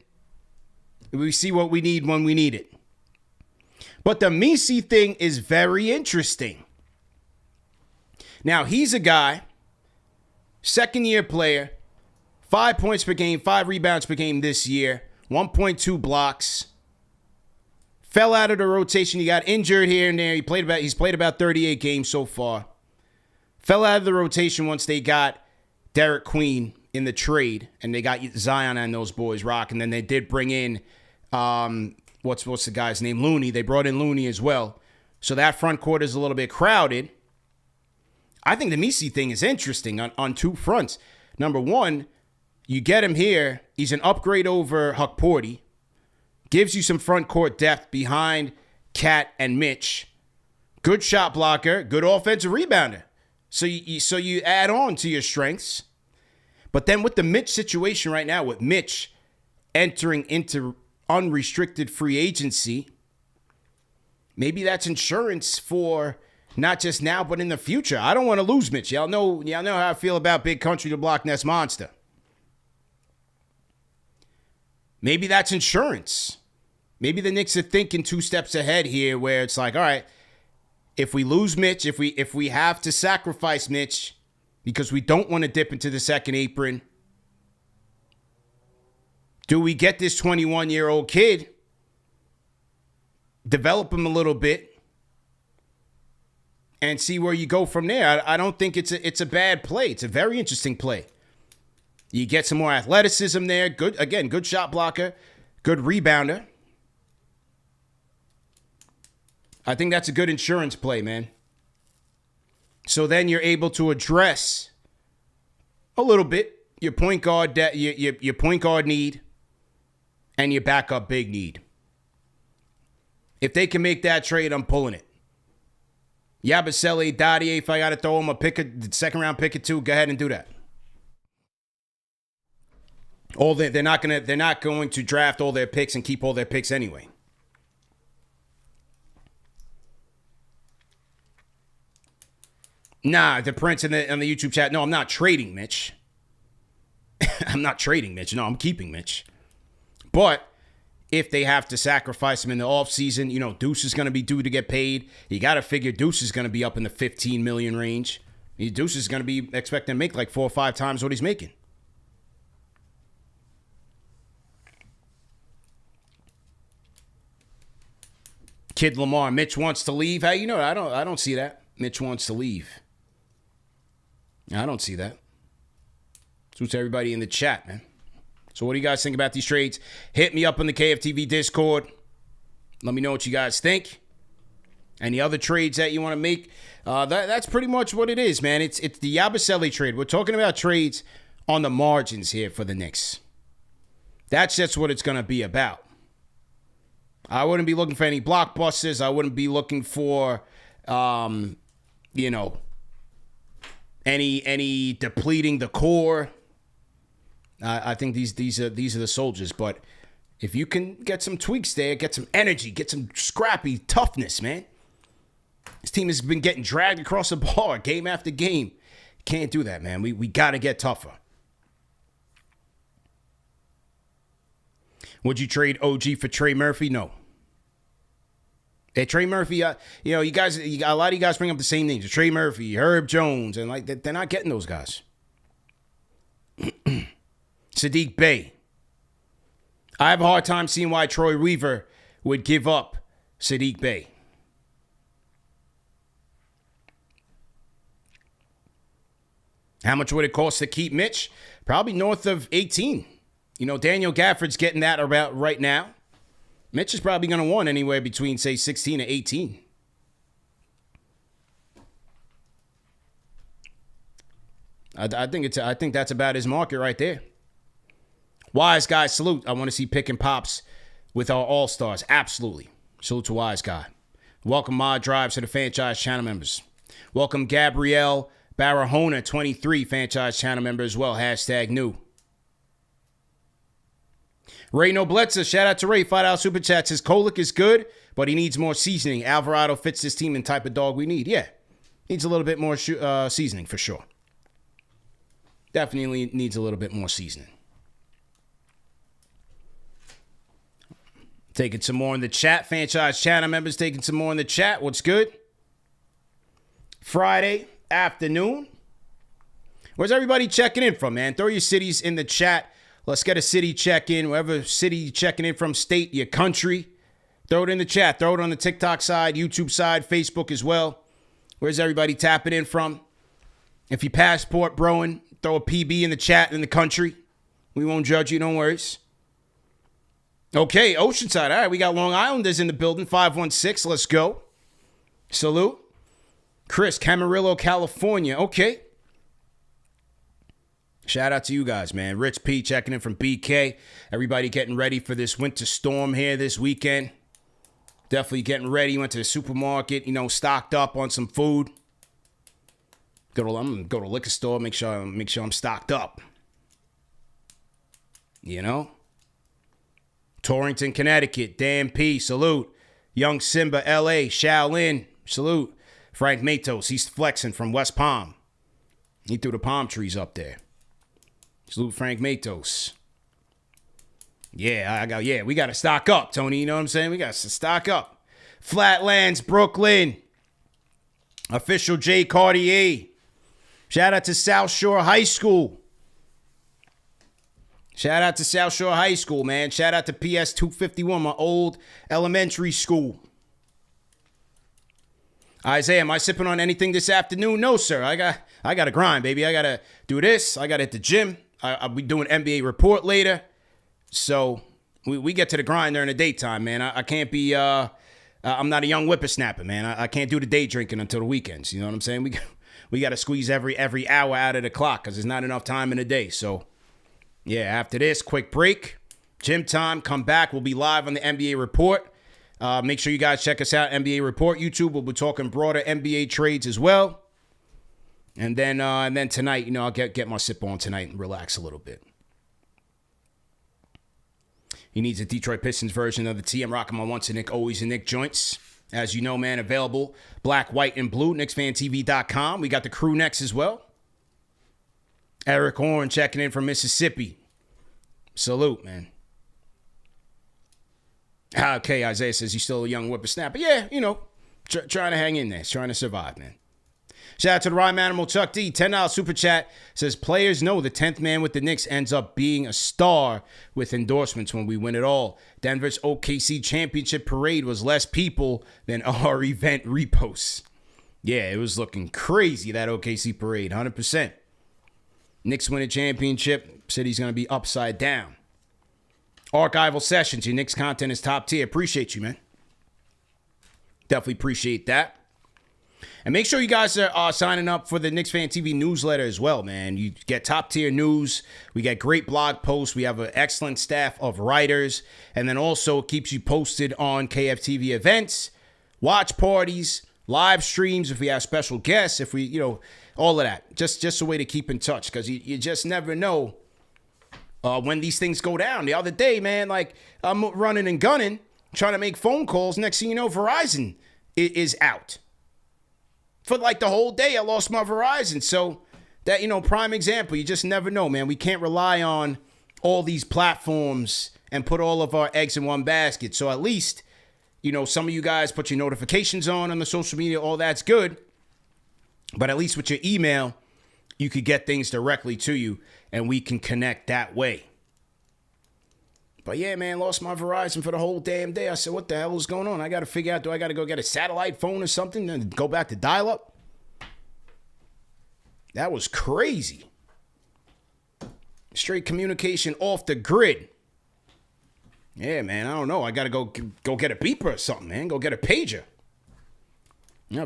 We see what we need when we need it. But the Missi thing is very interesting. Now, he's a guy, second-year player, 5 points per game, 5 rebounds per game this year, 1.2 blocks. Fell out of the rotation. He got injured here and there. He's played about 38 games so far. Fell out of the rotation once they got Derek Queen in the trade, and they got Zion and those boys rock. And then they did bring in, what's the guy's name? Looney. They brought in Looney as well. So that front court is a little bit crowded. I think the Missi thing is interesting on two fronts. Number one, you get him here. He's an upgrade over Hukporti. Gives you some front court depth behind Cat and Mitch. Good shot blocker. Good offensive rebounder. So you add on to your strengths. But then with the Mitch situation right now, with Mitch entering into unrestricted free agency, maybe that's insurance for not just now, but in the future. I don't want to lose Mitch. Y'all know how I feel about Big Country, the Block Nest Monster. Maybe that's insurance. Maybe the Knicks are thinking 2 steps ahead here where it's like, all right, if we lose Mitch, if we have to sacrifice Mitch because we don't want to dip into the second apron, do we get this 21-year-old kid, develop him a little bit, and see where you go from there? I don't think it's a bad play. It's a very interesting play. You get some more athleticism there. Good shot blocker, good rebounder. I think that's a good insurance play, man. So then you're able to address a little bit your point guard your point guard need and your backup big need. If they can make that trade, I'm pulling it. Yabusele, Dadier, if I got to throw him a second round pick or 2, go ahead and do that. They're not going to draft all their picks and keep all their picks anyway. Nah, the Prince on the YouTube chat. No, I'm not trading Mitch. I'm not trading Mitch. No, I'm keeping Mitch. But if they have to sacrifice him in the offseason, Deuce is going to be due to get paid. You got to figure Deuce is going to be up in the $15 million range. Deuce is going to be expecting to make like 4 or 5 times what he's making. Kid Lamar, Mitch wants to leave. Hey, I don't see that. Mitch wants to leave. I don't see that. Suits everybody in the chat, man. So what do you guys think about these trades? Hit me up on the KFTV Discord. Let me know what you guys think. Any other trades that you want to make? That's pretty much what it is, man. It's the Yabusele trade. We're talking about trades on the margins here for the Knicks. That's just what it's going to be about. I wouldn't be looking for any blockbusters. I wouldn't be looking for, any depleting the core. I think these are the soldiers. But if you can get some tweaks there, get some energy, get some scrappy toughness, man. This team has been getting dragged across the bar game after game. Can't do that, man. We got to get tougher. Would you trade OG for Trey Murphy? No. Hey, Trey Murphy, you guys, a lot of you guys bring up the same names. Trey Murphy, Herb Jones, and like they're not getting those guys. Sadiq Bey. I have a hard time seeing why Troy Weaver would give up Sadiq Bey. How much would it cost to keep Mitch? Probably north of 18. Daniel Gafford's getting that about right now. Mitch is probably going to want anywhere between, say, 16 and 18. I think that's about his market right there. Wise Guy, salute. I want to see pick and pops with our All-Stars. Absolutely. Salute to Wise Guy. Welcome Mod Drives to the franchise channel members. Welcome Gabrielle Barahona, 23, franchise channel member as well. Hashtag new. Ray Nobletza, shout out to Ray. $5 super chat says Kolek is good, but he needs more seasoning. Alvarado fits this team and type of dog we need. Yeah, needs a little bit more seasoning for sure. Definitely needs a little bit more seasoning. Taking some more in the chat. Franchise channel members taking some more in the chat. What's good? Friday afternoon. Where's everybody checking in from, man? Throw your cities in the chat. Let's get a city check-in. Wherever city you're checking in from, state, your country. Throw it in the chat. Throw it on the TikTok side, YouTube side, Facebook as well. Where's everybody tapping in from? If you passport broing, throw a PB in the chat in the country. We won't judge you, no worries. Okay, Oceanside. All right, we got Long Islanders in the building. 516, let's go. Salute. Chris, Camarillo, California. Okay. Shout out to you guys, man. Rich P checking in from BK. Everybody getting ready for this winter storm here this weekend. Definitely getting ready. Went to the supermarket, stocked up on some food. I'm gonna go to the liquor store, make sure I'm stocked up. Torrington, Connecticut. Dan P, salute. Young Simba, LA. Shaolin, salute. Frank Matos, he's flexing from West Palm. He threw the palm trees up there. Salute Frank Matos. Yeah, we got to stock up, Tony. You know what I'm saying? We got to stock up. Flatlands, Brooklyn. Official J. Cartier. Shout out to South Shore High School. Shout out to South Shore High School, man. Shout out to PS 251, my old elementary school. Isaiah, am I sipping on anything this afternoon? No, sir. I got to grind, baby. I got to do this. I got to hit the gym. I'll be doing NBA report later. So we get to the grind during the daytime, man. I can't be, I'm not a young whippersnapper, man. I can't do the day drinking until the weekends. You know what I'm saying? We got to squeeze every hour out of the clock because there's not enough time in the day. So, yeah, after this, quick break, gym time, come back. We'll be live on the NBA report. Make sure you guys check us out, NBA report, YouTube. We'll be talking broader NBA trades as well. And then tonight, I'll get my sip on tonight and relax a little bit. He needs a Detroit Pistons version of the tea. I'm rocking my once a Nick, always a Nick joints. As you know, man, available black, white, and blue. KnicksFanTV.com. We got the crew necks as well. Eric Horn checking in from Mississippi. Salute, man. Okay, Isaiah says he's still a young whippersnapper. Yeah, trying to hang in there. Trying to survive, man. Shout out to the Rhyme Animal Chuck D. $10 super chat says players know the 10th man with the Knicks ends up being a star with endorsements when we win it all. Denver's OKC championship parade was less people than our event reposts. Yeah, it was looking crazy, that OKC parade, 100%. Knicks win a championship, city's going to be upside down. Archival Sessions, your Knicks content is top tier. Appreciate you, man. Definitely appreciate that. And make sure you guys are signing up for the Knicks Fan TV newsletter as well, man. You get top tier news. We get great blog posts. We have an excellent staff of writers. And then also it keeps you posted on KFTV events, watch parties, live streams if we have special guests, if we, all of that. Just a way to keep in touch because you just never know when these things go down. The other day, man, I'm running and gunning, trying to make phone calls. Next thing you know, Verizon is out. for like the whole day. I lost my Verizon. So that, prime example, you just never know, man. We can't rely on all these platforms and put all of our eggs in one basket. So at least, some of you guys put your notifications on the social media. All that's good. But at least with your email, you could get things directly to you and we can connect that way. But yeah, man, lost my Verizon for the whole damn day. I said, what the hell is going on? I got to figure out, do I got to go get a satellite phone or something and go back to dial-up? That was crazy. Straight communication off the grid. Yeah, man, I don't know. I got to go get a beeper or something, man. Go get a pager.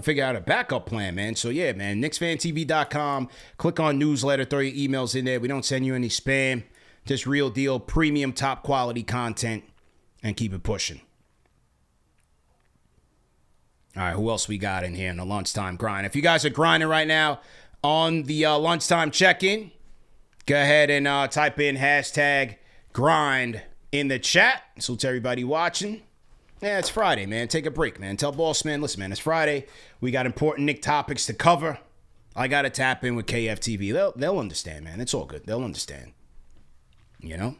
Figure out a backup plan, man. So yeah, man, KnicksFanTV.com. Click on newsletter, throw your emails in there. We don't send you any spam. Just real deal, premium, top quality content, and keep it pushing. All right, who else we got in here in the lunchtime grind? If you guys are grinding right now on the lunchtime check-in, go ahead and type in hashtag grind in the chat. So to everybody watching, yeah, it's Friday, man. Take a break, man. Tell boss man, listen, man, it's Friday. We got important Knick topics to cover. I got to tap in with KFTV. They'll understand, man. It's all good. They'll understand. Let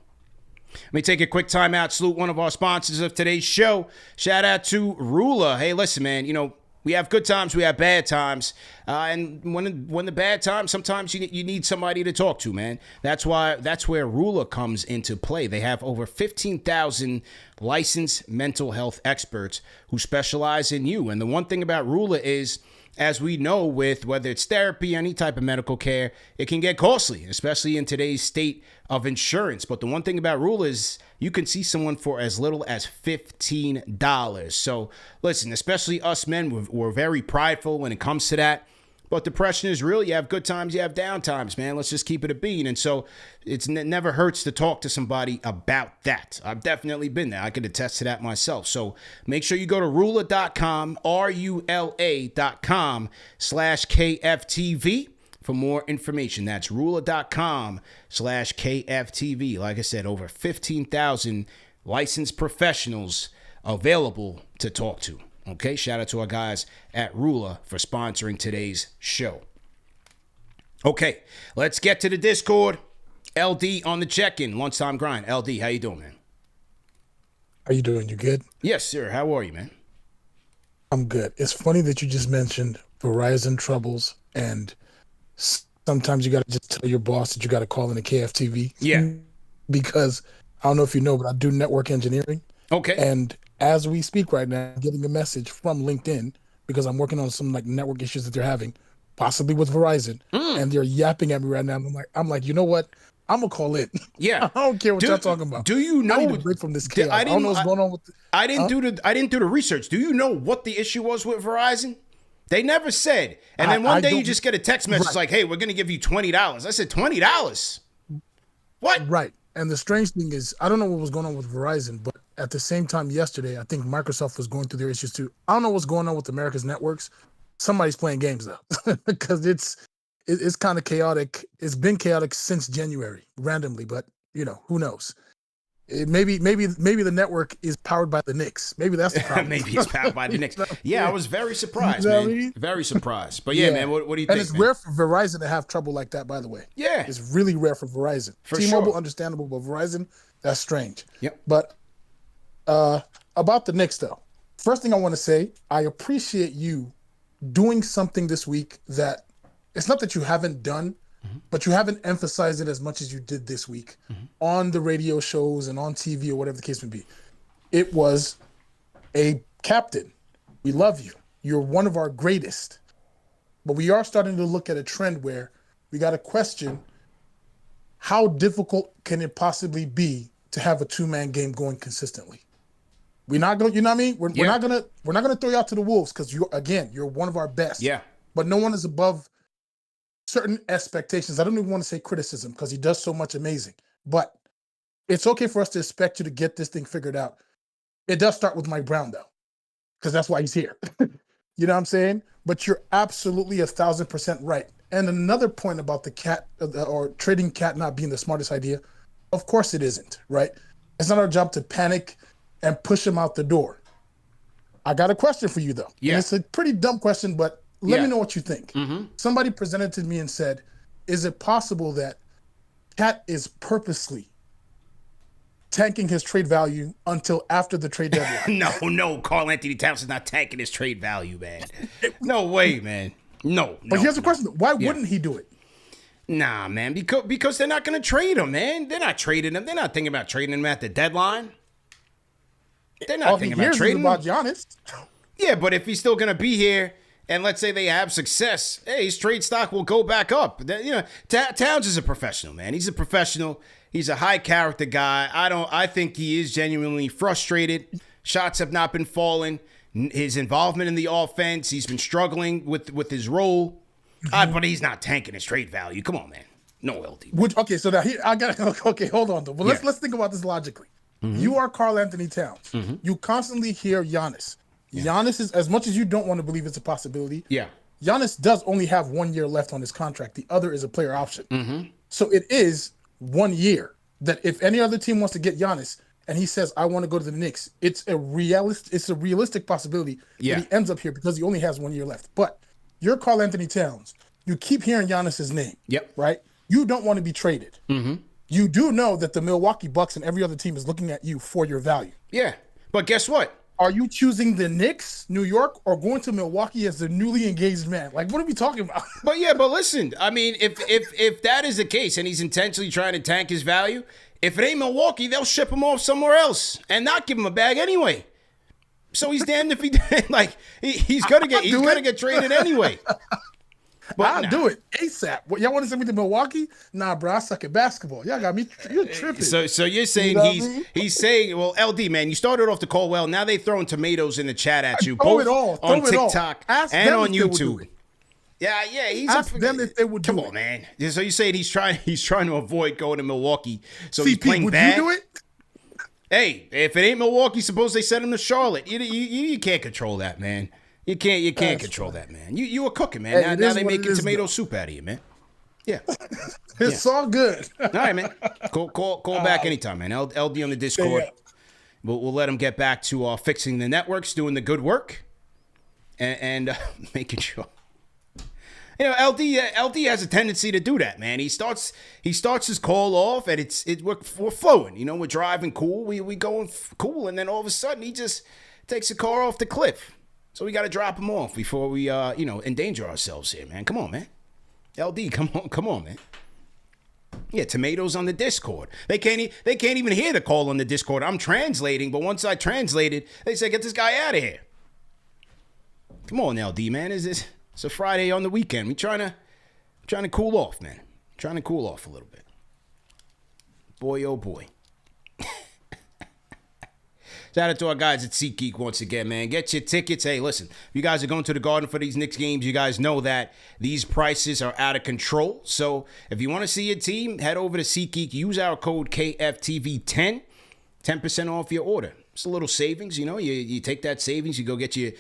me take a quick time out, salute one of our sponsors of today's show. Shout out to Rula. Hey, listen, man, we have good times, we have bad times. And when the bad times, sometimes you need somebody to talk to, man. That's where Rula comes into play. They have over 15,000 licensed mental health experts who specialize in you. And the one thing about Rula is, as we know, with whether it's therapy, any type of medical care, it can get costly, especially in today's state of insurance. But the one thing about Rula is you can see someone for as little as $15. So listen, especially us men, we're very prideful when it comes to that. But depression is real. You have good times, you have down times, man. Let's just keep it a bean. And so it never hurts to talk to somebody about that. I've definitely been there. I can attest to that myself. So make sure you go to Rula.com, RULA.com/KFTV for more information. That's Rula.com/KFTV. Like I said, over 15,000 licensed professionals available to talk to. Okay, shout out to our guys at Rula for sponsoring today's show. Okay, let's get to the Discord. LD on the check-in, lunchtime grind. LD, how you doing, man? How you doing? You good? Yes, sir. How are you, man? I'm good. It's funny that you just mentioned Verizon troubles, and sometimes you got to just tell your boss that you got to call in the KFTV. Yeah. Because I don't know if you know, but I do network engineering. Okay. And as we speak right now, I'm getting a message from LinkedIn because I'm working on some network issues that they're having, possibly with Verizon, and they're yapping at me right now. I'm like, you know what? I'm gonna call it. Yeah. I don't care what y'all talking about. Do you know? I need a break from this chaos. I don't know what's going on with. I didn't do the research. Do you know what the issue was with Verizon? They never said. And then one day you just get a text message like, "Hey, we're gonna give you $20." I said, $20? What? Right. And the strange thing is, I don't know what was going on with Verizon, but at the same time yesterday, I think Microsoft was going through their issues too. I don't know what's going on with America's networks. Somebody's playing games though, because it's kind of chaotic. It's been chaotic since January, randomly, but who knows? Maybe the network is powered by the Knicks. Maybe that's the problem. Maybe it's powered by the Knicks. Yeah, I was very surprised, man. Very surprised. But yeah, man, what do you think? And it's rare for Verizon to have trouble like that, by the way. Yeah. It's really rare for Verizon. For T-Mobile, sure. understandable, but Verizon, that's strange. Yep. But about the Knicks, though, first thing I want to say, I appreciate you doing something this week that it's not that you haven't done, but you haven't emphasized it as much as you did this week on the radio shows and on TV or whatever the case may be. It was a captain. We love you. You're one of our greatest. But we are starting to look at a trend where we got to question how difficult can it possibly be to have a two-man game going consistently. We're not going, you know what I mean? We're not gonna throw you out to the wolves because you're one of our best. Yeah. But no one is above certain expectations. I don't even want to say criticism because he does so much amazing. But it's okay for us to expect you to get this thing figured out. It does start with Mike Brown though, because that's why he's here. You know what I'm saying? But you're absolutely 1,000% right. And another point about the cat or trading cat not being the smartest idea, of course it isn't, right? It's not our job to panic and push him out the door. I got a question for you though. Yeah. And it's a pretty dumb question, but Let me know what you think. Somebody presented to me and said, is it possible that Cat is purposely tanking his trade value until after the trade deadline? No, Karl-Anthony Towns is not tanking his trade value, man. No way, man. No. But here's the question. Why wouldn't he do it? Nah, man, because they're not going to trade him, man. They're not trading him. They're not thinking about trading him at the deadline. They're not thinking about trading him. About Giannis. Yeah, but if he's still going to be here, and let's say they have success, hey, his trade stock will go back up. Towns is a professional, man. He's a professional. He's a high character guy. I think he is genuinely frustrated. Shots have not been falling. His involvement in the offense, he's been struggling with his role. But he's not tanking his trade value. Come on, man. No LD. Okay, so now hold on though. But let's think about this logically. You are Karl-Anthony Towns. You constantly hear Giannis. Giannis is, as much as you don't want to believe it's a possibility. Yeah. Giannis does only have 1 year left on his contract. The other is a player option. So it is 1 year that if any other team wants to get Giannis and he says, I want to go to the Knicks, it's a realistic possibility that he ends up here because he only has 1 year left. But you're Karl-Anthony Towns. You keep hearing Giannis's name. Yep. Right? You don't want to be traded. You do know that the Milwaukee Bucks and every other team is looking at you for your value. Yeah. But guess what? Are you choosing the Knicks, New York, or going to Milwaukee as the newly engaged man? Like, what are we talking about? But listen, I mean, if that is the case and he's intentionally trying to tank his value, if it ain't Milwaukee, they'll ship him off somewhere else and not give him a bag anyway. So he's damned if he's gonna get traded anyway. But I'll do it ASAP. What, y'all want to send me to Milwaukee? Nah, bro, I suck at basketball. Y'all got me. You're tripping. So you're saying he's saying, well, LD, man, you started off the call well. Now they throwing tomatoes in the chat at you, both on TikTok and on YouTube. Yeah, he's ask them if they would do it. Come on, man. So you saying he's trying to avoid going to Milwaukee. So CP, he's playing would bad. You do it? Hey, if it ain't Milwaukee, suppose they send him to Charlotte. You can't control that, man. You can't control that, man. You were cooking, man. Hey, now they making tomato soup out of you, man. Yeah. It's all good. All right, man. Call back anytime, man. LD on the Discord. Yeah. We'll let him get back to fixing the networks, doing the good work, and making sure. LD has a tendency to do that, man. He starts his call off, and we're flowing. We're driving cool. We going cool, and then all of a sudden he just takes the car off the cliff. So we got to drop him off before we, endanger ourselves here, man. Come on, man. LD, come on, man. Yeah, tomatoes on the Discord. They can't even hear the call on the Discord. I'm translating, but once I translated, they said, "Get this guy out of here." Come on, LD, man. It's a Friday on the weekend. We trying to cool off, man. Trying to cool off a little bit. Boy, oh boy. Shout out to our guys at SeatGeek once again, man. Get your tickets. Hey, listen, if you guys are going to the Garden for these Knicks games, you guys know that these prices are out of control. So if you want to see your team, head over to SeatGeek. Use our code KFTV10, 10% off your order. It's a little savings, You take that savings, you go get your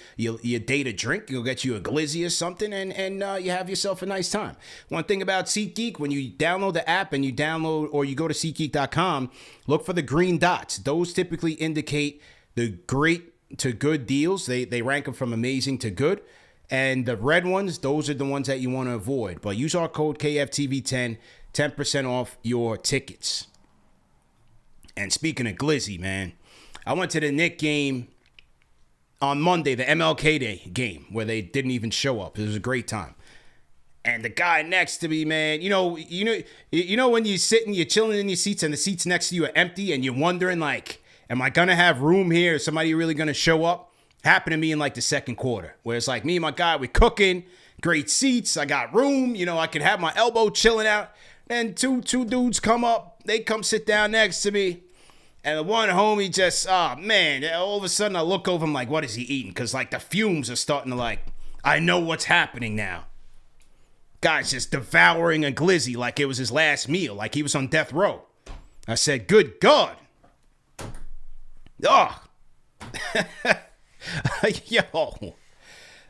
day to drink, you go get you a glizzy or something, and you have yourself a nice time. One thing about SeatGeek, when you download the app and you go to SeatGeek.com, look for the green dots. Those typically indicate the great to good deals. They rank them from amazing to good. And the red ones, those are the ones that you want to avoid. But use our code KFTV10, 10% off your tickets. And speaking of glizzy, man, I went to the Knicks game on Monday, the MLK Day game, where they didn't even show up. It was a great time. And the guy next to me, man, you know when you're sitting, you're chilling in your seats, and the seats next to you are empty, and you're wondering, like, am I gonna have room here? Is somebody really gonna show up? Happened to me in like the second quarter, where it's like me and my guy, we're cooking, great seats, I got room, I can have my elbow chilling out. Then two dudes come up, they come sit down next to me. And the one homie just, all of a sudden I look over him like, what is he eating? Because, like, the fumes are starting to, I know what's happening now. Guy's just devouring a glizzy like it was his last meal, like he was on death row. I said, good God. Oh. Yo.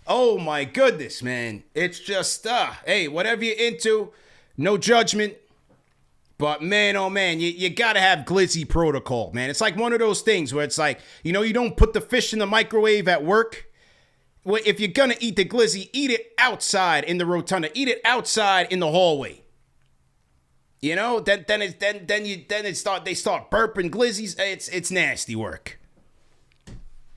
Oh, my goodness, man. It's just, hey, whatever you're into, no judgment. But, man, oh, man, you got to have glizzy protocol, man. It's like one of those things where it's like, you don't put the fish in the microwave at work. if you're gonna eat the glizzy, eat it outside in the rotunda. Eat it outside in the hallway. You know, then they start burping glizzies. It's nasty work.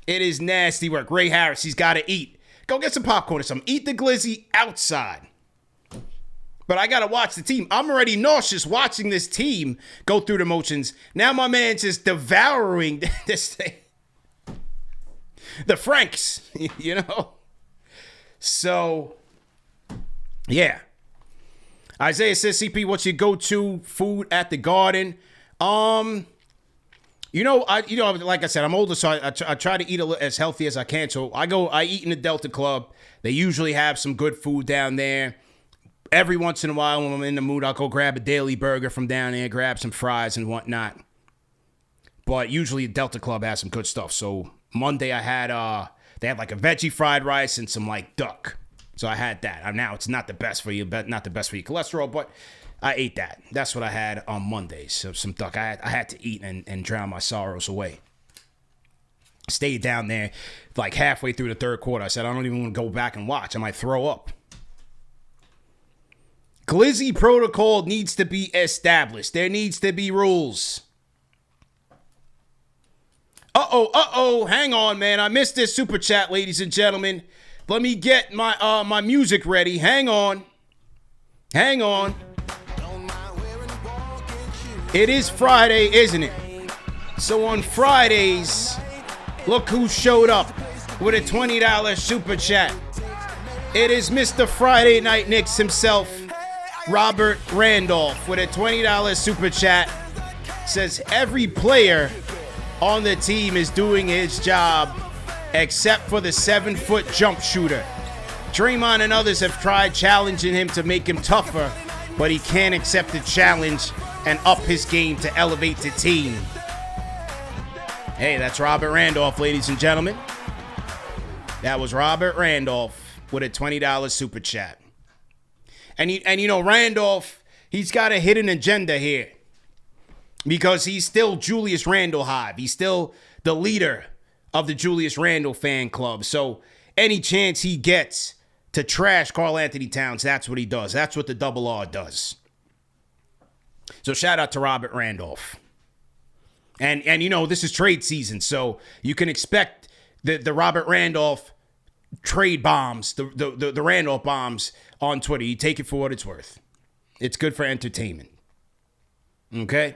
It is nasty work. Ray Harris, he's got to eat. Go get some popcorn or something. Eat the glizzy outside. But I got to watch the team. I'm already nauseous watching this team go through the motions. Now my man's just devouring this thing. The Franks, you know? So, yeah. Isaiah says, CP, what's your go-to food at the Garden? Like I said, I'm older, so I try to eat as healthy as I can. So I eat in the Delta Club. They usually have some good food down there. Every once in a while, when I'm in the mood, I'll go grab a daily burger from down there, grab some fries and whatnot. But usually Delta Club has some good stuff. So Monday I had they had like a veggie fried rice and some like duck. So I had that. Now it's not the best for you, not the best for your cholesterol, but I ate that. That's what I had on Mondays. So some duck. I had to eat and drown my sorrows away. Stayed down there like halfway through the third quarter. I said, I don't even want to go back and watch. I might throw up. Glizzy protocol needs to be established. There needs to be rules. Hang on, man. I missed this super chat, ladies and gentlemen. Let me get my music ready. Hang on. It is Friday, isn't it? So on Fridays, look who showed up with a $20 super chat. It is Mr. Friday Night Knicks himself, Robert Randolph, with a $20 super chat. Says every player on the team is doing his job except for the 7-foot jump shooter. Draymond and others have tried challenging him to make him tougher, but he can't accept the challenge and up his game to elevate the team. Hey, that's Robert Randolph, ladies and gentlemen. That was Robert Randolph with a $20 super chat. And you know, Randolph, he's got a hidden agenda here because he's still Julius Randle Hive. He's still the leader of the Julius Randle fan club. So any chance he gets to trash Karl-Anthony Towns, that's what he does. That's what the double R does. So shout out to Robert Randolph. And you know, this is trade season, so you can expect the Robert Randolph trade bombs, the Randolph bombs on Twitter. You take it for what it's worth. It's good for entertainment. Okay?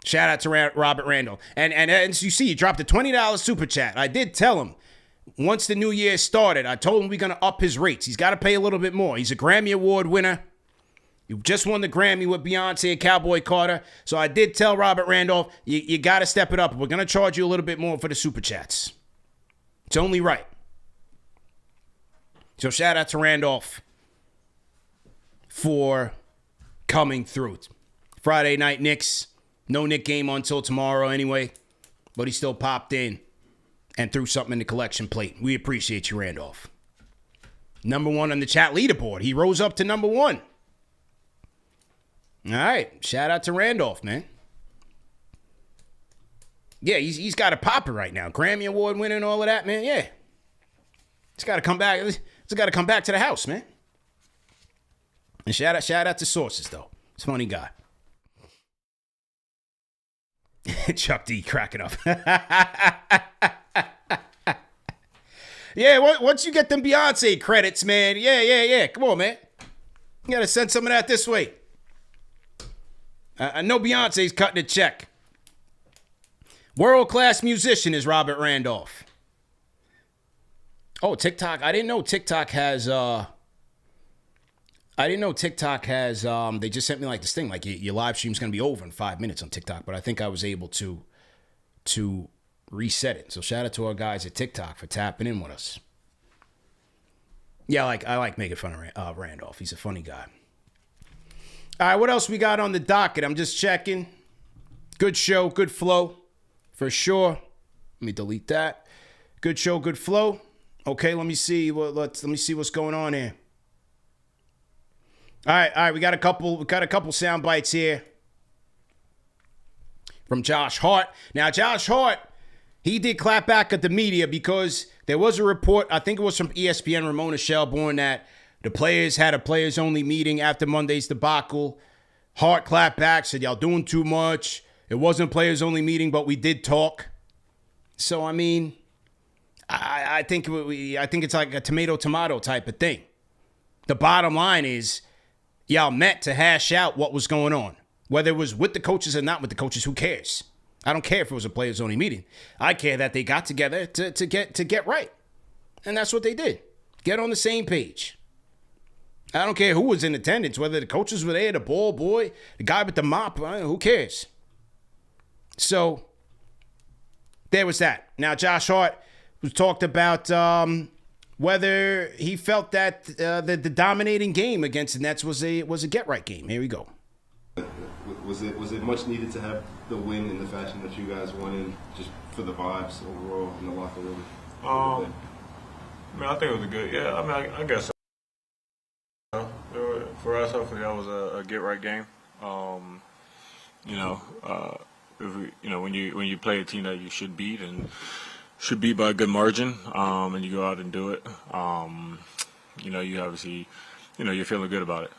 Shout out to Robert Randolph. And as you see, he dropped a $20 super chat. I did tell him, once the new year started, I told him we're going to up his rates. He's got to pay a little bit more. He's a Grammy Award winner. You just won the Grammy with Beyonce and Cowboy Carter. So I did tell Robert Randolph, you got to step it up. We're going to charge you a little bit more for the super chats. It's only right. So shout out to Randolph for coming through. Friday night Knicks. No Knick game until tomorrow anyway. But he still popped in and threw something in the collection plate. We appreciate you, Randolph. Number one on the chat leaderboard. He rose up to number one. All right. Shout out to Randolph, man. Yeah, he's got a popper right now. Grammy Award winning and all of that, man. Yeah. It's got to come back. It's got to come back to the house, man. And shout out to Sources, though. He's a funny guy. Chuck D cracking up. Yeah, once you get them Beyonce credits, man. Yeah. Come on, man. You got to send some of that this way. I know Beyonce's cutting a check. World-class musician is Robert Randolph. Oh, TikTok. I didn't know TikTok has... they just sent me like this thing, like your live stream's going to be over in 5 minutes on TikTok, but I think I was able to reset it. So shout out to our guys at TikTok for tapping in with us. Yeah, I like making fun of Randolph. He's a funny guy. All right, what else we got on the docket? I'm just checking. Good show, good flow, for sure. Let me delete that. Good show, good flow. Okay, let me see. Let me see what's going on here. All right. We got a couple sound bites here from Josh Hart. Now, Josh Hart, he did clap back at the media because there was a report, I think it was from ESPN, Ramona Shelbourne, that the players had a players-only meeting after Monday's debacle. Hart clapped back, said, y'all doing too much. It wasn't a players-only meeting, but we did talk. So, I mean, I think it's like a tomato type of thing. The bottom line is y'all met to hash out what was going on. Whether it was with the coaches or not with the coaches, who cares? I don't care if it was a players-only meeting. I care that they got together to get right. And that's what they did. Get on the same page. I don't care who was in attendance, whether the coaches were there, the ball boy, the guy with the mop, who cares? So, there was that. Now, Josh Hart was talked about whether he felt that the dominating game against the Nets was a get-right game. Here we go. Was it much needed to have the win in the fashion that you guys won in, just for the vibes overall in the locker room? I mean, I think it was a good. Yeah, I mean, I guess so. For us, hopefully, that was a get right game. When you play a team that you should beat and should beat by a good margin, and you go out and do it, you obviously, you're feeling good about it.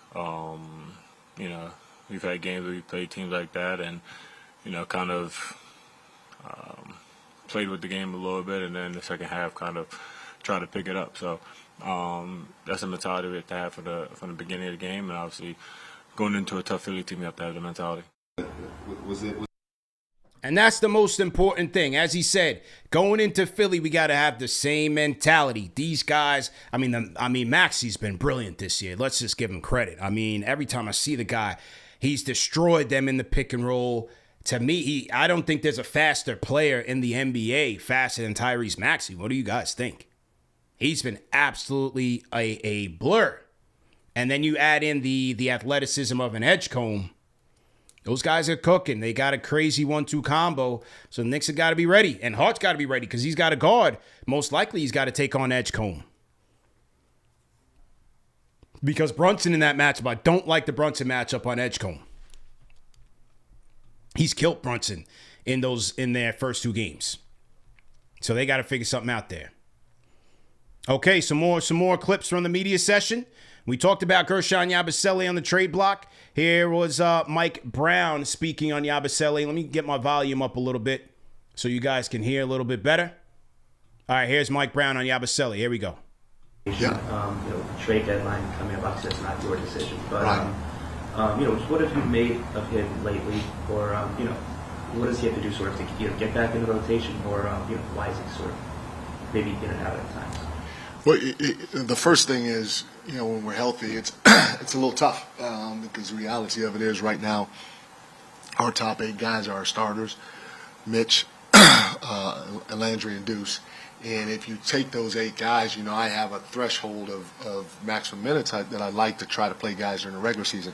We've had games where we played teams like that, and kind of played with the game a little bit, and then the second half kind of tried to pick it up. So that's a mentality we have to have from the beginning of the game, and obviously going into a tough Philly team, you have to have the mentality. And that's the most important thing. As he said, going into Philly, we got to have the same mentality. These guys, I mean, Maxi's been brilliant this year. Let's just give him credit. I mean, every time I see the guy, he's destroyed them in the pick and roll. To me, I don't think there's a faster player in the NBA faster than Tyrese Maxey. What do you guys think? He's been absolutely a blur. And then you add in the athleticism of an Edgecombe. Those guys are cooking. They got a crazy 1-2 combo. So the Knicks have got to be ready. And Hart's got to be ready because he's got a guard. Most likely he's got to take on Edgecombe. Because Brunson in that matchup, I don't like the Brunson matchup on Edgecombe. He's killed Brunson in their first two games. So they got to figure something out there. Okay, some more clips from the media session. We talked about Guerschon Yabusele on the trade block. Here was Mike Brown speaking on Yabusele. Let me get my volume up a little bit so you guys can hear a little bit better. All right, here's Mike Brown on Yabusele. Here we go. Yeah. Trade deadline coming up. Obviously, that's not your decision, but right. What have you made of him lately, or what does he have to do sort of to either get back in the rotation, or why is he sort of maybe in and out at times? Well, the first thing is, when we're healthy, it's a little tough because the reality of it is right now, our top 8 guys are our starters, Mitch, Landry, and Deuce. And if you take those 8 guys, I have a threshold of maximum minutes that I like to try to play guys during the regular season.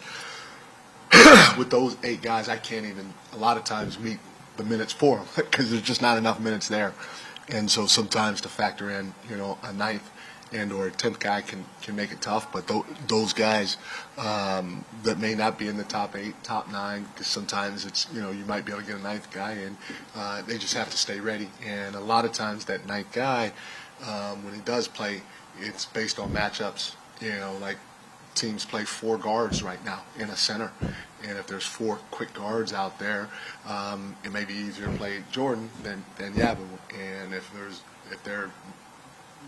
With those 8 guys, I can't even a lot of times meet the minutes for them because there's just not enough minutes there. And so sometimes to factor in, a ninth and or a 10th guy can make it tough. But those guys that may not be in the top 8, top 9, because sometimes it's, you might be able to get a 9th guy in. They just have to stay ready. And a lot of times that 9th guy, when he does play, it's based on matchups. Like teams play 4 guards right now in a center. And if there's 4 quick guards out there, it may be easier to play Jordan than Yabu. And if their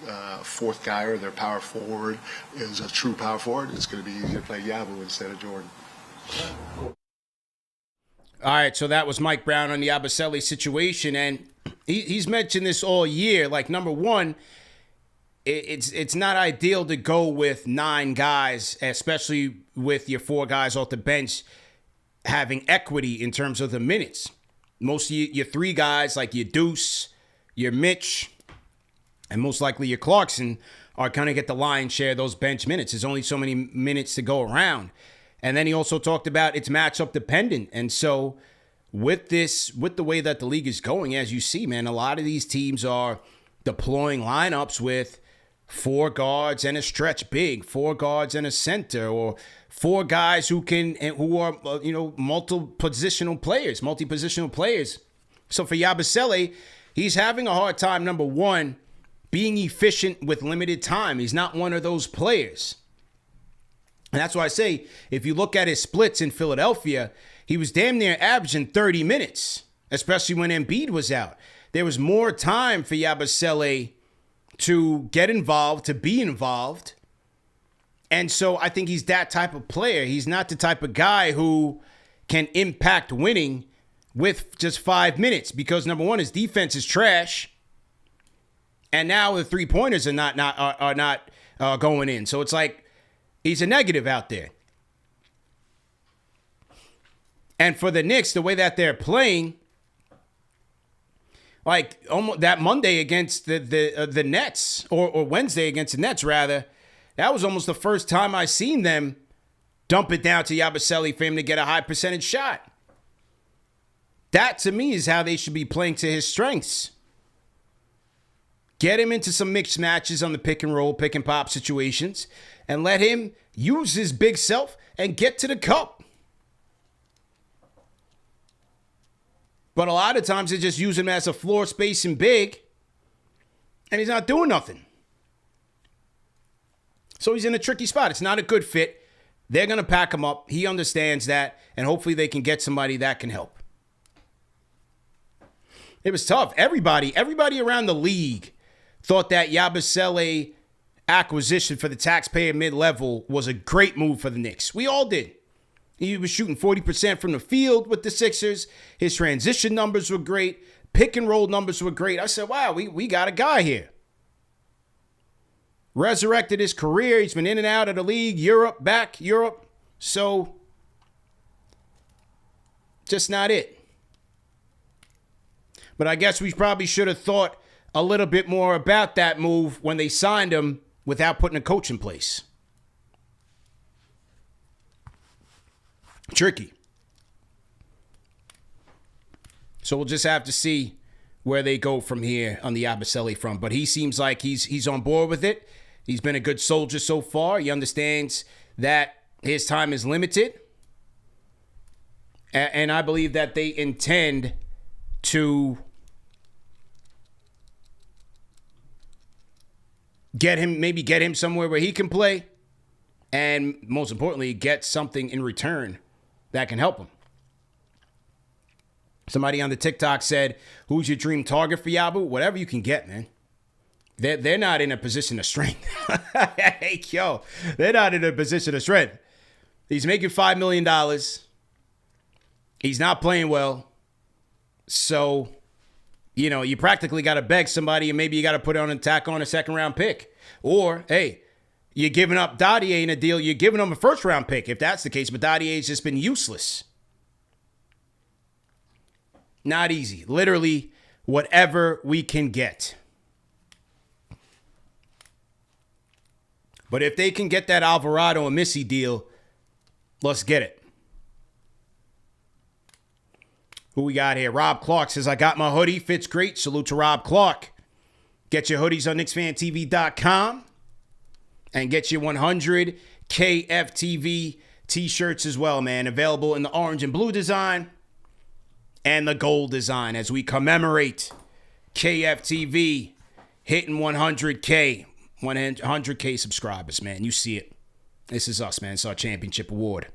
4th guy or their power forward is a true power forward, it's going to be easier to play Yabu instead of Jordan. All right, so that was Mike Brown on the Yabusele situation, and he's mentioned this all year. Like, number one, it's not ideal to go with 9 guys, especially with your 4 guys off the bench having equity in terms of the minutes. Most of your 3 guys, like your Deuce, your Mitch, and most likely your Clarkson, are going to get the lion's share of those bench minutes. There's only so many minutes to go around. And then he also talked about it's matchup dependent. And so with the way that the league is going, as you see, man, a lot of these teams are deploying lineups with 4 guards and a stretch big, 4 guards and a center, or 4 guys who are multi-positional players. So for Yabusele, he's having a hard time, number one, being efficient with limited time. He's not one of those players. And that's why I say, if you look at his splits in Philadelphia, he was damn near averaging 30 minutes, especially when Embiid was out. There was more time for Yabusele to get involved, to be involved. And so I think he's that type of player. He's not the type of guy who can impact winning with just 5 minutes because, number one, his defense is trash. And now the three-pointers are not going in. So it's like he's a negative out there. And for the Knicks, the way that they're playing, like almost that Monday against the Nets, or Wednesday against the Nets, rather, that was almost the first time I seen them dump it down to Yabusele for him to get a high percentage shot. That, to me, is how they should be playing to his strengths. Get him into some mixed matches on the pick and roll, pick and pop situations, and let him use his big self and get to the cup. But a lot of times they just use him as a floor spacing big, and he's not doing nothing. So he's in a tricky spot. It's not a good fit. They're going to pack him up. He understands that, and hopefully they can get somebody that can help. It was tough. Everybody around the league thought that Yabusele acquisition for the taxpayer mid-level was a great move for the Knicks. We all did. He was shooting 40% from the field with the Sixers. His transition numbers were great. Pick and roll numbers were great. I said, wow, we got a guy here. Resurrected his career. He's been in and out of the league, Europe, back, Europe. So, just not it. But I guess we probably should have thought a little bit more about that move when they signed him without putting a coach in place. Tricky. So we'll just have to see where they go from here on the Yabusele front. But he seems like he's on board with it. He's been a good soldier so far. He understands that his time is limited. And I believe that they intend to get him somewhere where he can play, and most importantly, get something in return that can help him. Somebody on the TikTok said, who's your dream target for Yabu? Whatever you can get, man. They're not in a position of strength. Hey, yo, they're not in a position of strength. He's making $5 million. He's not playing well. So, you practically got to beg somebody, and maybe you got to put on and tack on a second-round pick. Or, hey, you're giving up Dadier in a deal. You're giving him a first-round pick, if that's the case. But Dadier's just been useless. Not easy. Literally, whatever we can get. But if they can get that Alvarado and Missi deal, let's get it. Who we got here? Rob Clark says, I got my hoodie. Fits great. Salute to Rob Clark. Get your hoodies on KnicksFanTV.com and get your 100 KFTV t-shirts as well, man. Available in the orange and blue design and the gold design as we commemorate KFTV hitting 100K. 100K subscribers, man. You see it. This is us, man. It's our championship award.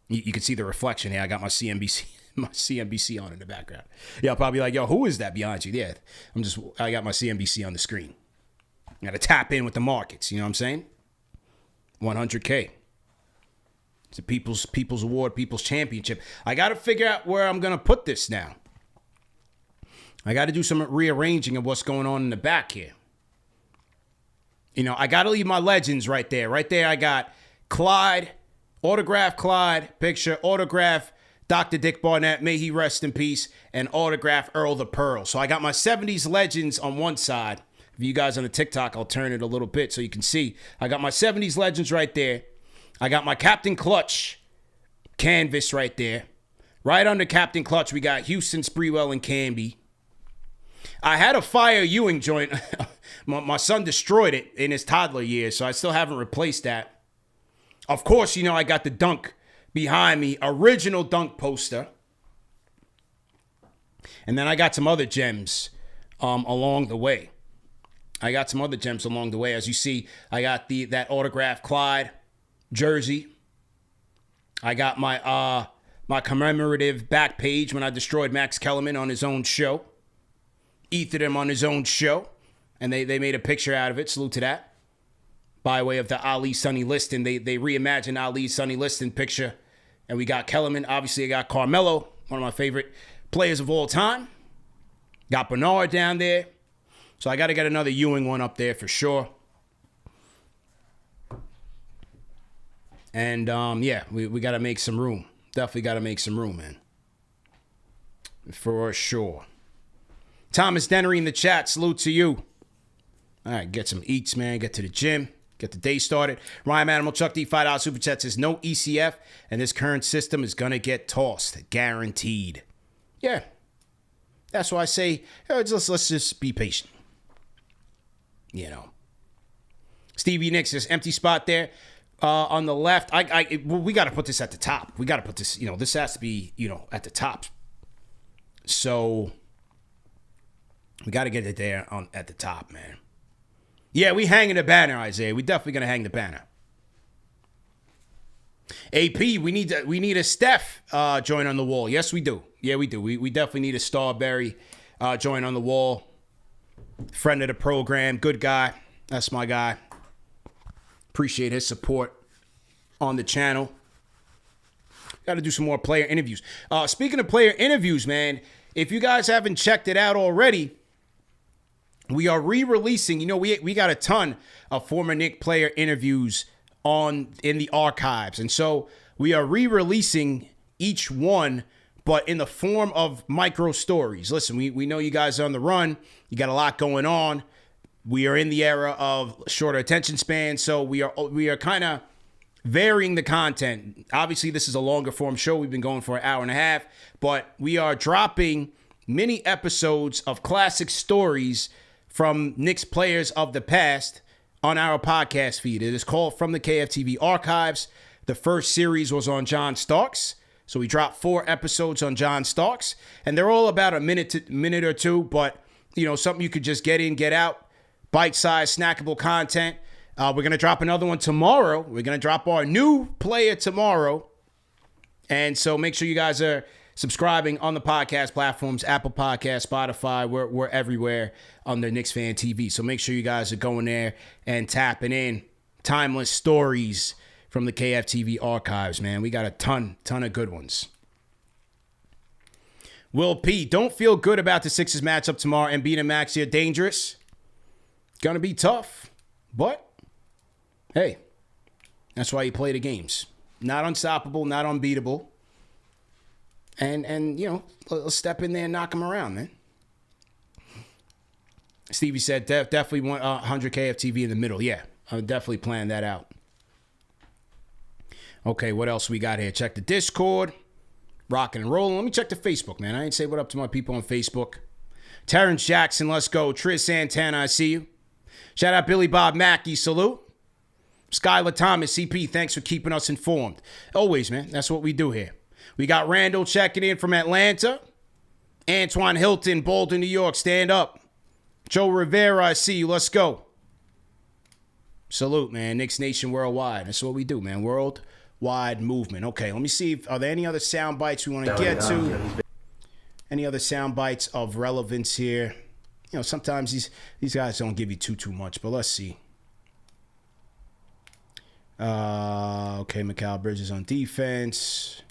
You can see the reflection here. I got my CNBC on in the background. Yeah, I'll probably like, yo, who is that behind you? Yeah, I got my CNBC on the screen. I got to tap in with the markets. You know what I'm saying? 100K. It's a people's award, people's championship. I got to figure out where I'm going to put this now. I got to do some rearranging of what's going on in the back here. I got to leave my legends right there. Right there, I got Clyde, autograph Clyde, picture, autograph Dr. Dick Barnett, may he rest in peace, and autograph Earl the Pearl. So I got my 70s legends on one side. For you guys on the TikTok, I'll turn it a little bit so you can see. I got my 70s legends right there. I got my Captain Clutch canvas right there. Right under Captain Clutch, we got Houston, Sprewell, and Canby. I had a Fire Ewing joint. My son destroyed it in his toddler years, so I still haven't replaced that. Of course, I got the Dunk behind me, original Dunk poster. And then I got some other gems along the way. I got some other gems along the way. As you see, I got that autographed Clyde jersey. I got my my commemorative back page when I destroyed Max Kellerman on his own show. Ethered him on his own show. And they made a picture out of it. Salute to that. By way of the Ali Sonny Liston. They reimagined Ali's Sonny Liston picture. And we got Kellerman. Obviously, I got Carmelo, one of my favorite players of all time. Got Bernard down there. So I got to get another Ewing one up there for sure. And, yeah, we got to make some room. Definitely got to make some room, man. For sure. Thomas Dennery in the chat. Salute to you. All right, get some eats, man. Get to the gym. Get the day started. Ryan Animal Chuck D $5 Super Chat says no ECF, and this current system is going to get tossed. Guaranteed. Yeah. That's why I say, let's just be patient. You know. Stevie Nicks, there's empty spot there on the left. We got to put this at the top. We got to put this, this has to be, at the top. So we got to get it there at the top, man. Yeah, we hanging the banner, Isaiah. We definitely going to hang the banner. AP, we need a Steph join on the wall. Yes, we do. Yeah, we do. We definitely need a Starberry join on the wall. Friend of the program. Good guy. That's my guy. Appreciate his support on the channel. Got to do some more player interviews. Speaking of player interviews, man, if you guys haven't checked it out already, we are re-releasing. We got a ton of former Knicks player interviews in the archives. And so we are re-releasing each one, but in the form of micro stories. Listen, we know you guys are on the run. You got a lot going on. We are in the era of shorter attention span, so we are kind of varying the content. Obviously, this is a longer form show. We've been going for an hour and a half, but we are dropping mini episodes of classic stories from Knicks players of the past on our podcast feed. It is called From the KFTV Archives. The first series was on John Starks. So we dropped 4 episodes on John Starks, and they're all about a minute or two, but something you could just get in, get out, bite-sized, snackable content. We're going to drop another one tomorrow. We're going to drop our new player tomorrow. And so make sure you guys are subscribing on the podcast platforms, Apple Podcasts, Spotify. We're everywhere under KnicksFanTV. So make sure you guys are going there and tapping in timeless stories from the KFTV archives, man. We got a ton of good ones. Will P, don't feel good about the Sixers matchup tomorrow. And beating Max here, dangerous. Gonna be tough, but hey, that's why you play the games. Not unstoppable, not unbeatable. And let's step in there and knock them around, man. Stevie said definitely 100 KFTV in the middle. Yeah, I'm definitely planning that out. Okay, what else we got here? Check the Discord. Rocking and rolling. Let me check the Facebook, man. I ain't say what up to my people on Facebook. Terrence Jackson, let's go. Tris Santana, I see you. Shout out Billy Bob Mackey, salute. Skylar Thomas, CP, thanks for keeping us informed. Always, man. That's what we do here. We got Randall checking in from Atlanta. Antoine Hilton, Boulder, New York. Stand up. Joe Rivera, I see you. Let's go. Salute, man. Knicks Nation worldwide. That's what we do, man. Worldwide movement. Okay, let me see. Are there any other sound bites we want to get to? Any other sound bites of relevance here? Sometimes these guys don't give you too much, but let's see. Okay, Mikal Bridges on defense.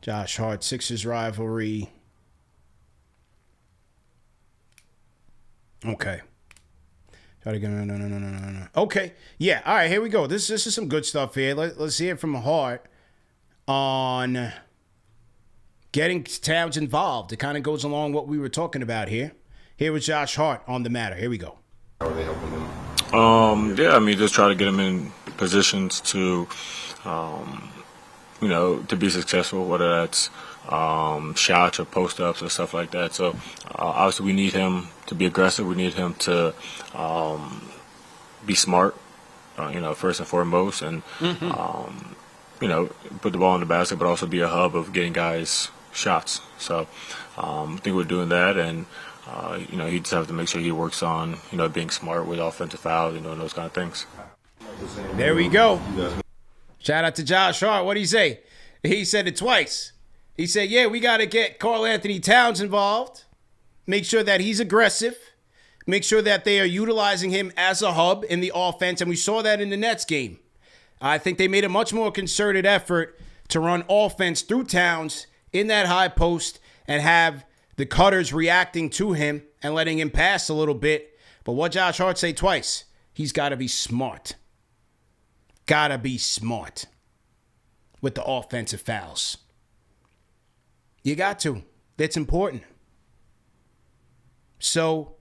Josh Hart, Sixers rivalry. Okay. No. Okay. Yeah. All right. Here we go. This is some good stuff here. Let's hear from Hart on getting Towns involved. It kind of goes along what we were talking about here. Here was Josh Hart on the matter. Here we go. How are they helping him? Just try to get him in positions to, to be successful, whether that's shots or post-ups or stuff like that. So, obviously, we need him to be aggressive. We need him to be smart, first and foremost, and, put the ball in the basket, but also be a hub of getting guys shots. So, I think we're doing that, and he just have to make sure he works on, being smart with offensive fouls and doing those kind of things. There we go. Shout out to Josh Hart. What did he say? He said it twice. He said, yeah, we got to get Karl-Anthony Towns involved. Make sure that he's aggressive. Make sure that they are utilizing him as a hub in the offense. And we saw that in the Nets game. I think they made a much more concerted effort to run offense through Towns in that high post and have the cutters reacting to him and letting him pass a little bit. But what Josh Hart say twice, he's got to be smart. Got to be smart with the offensive fouls. You got to. That's important. So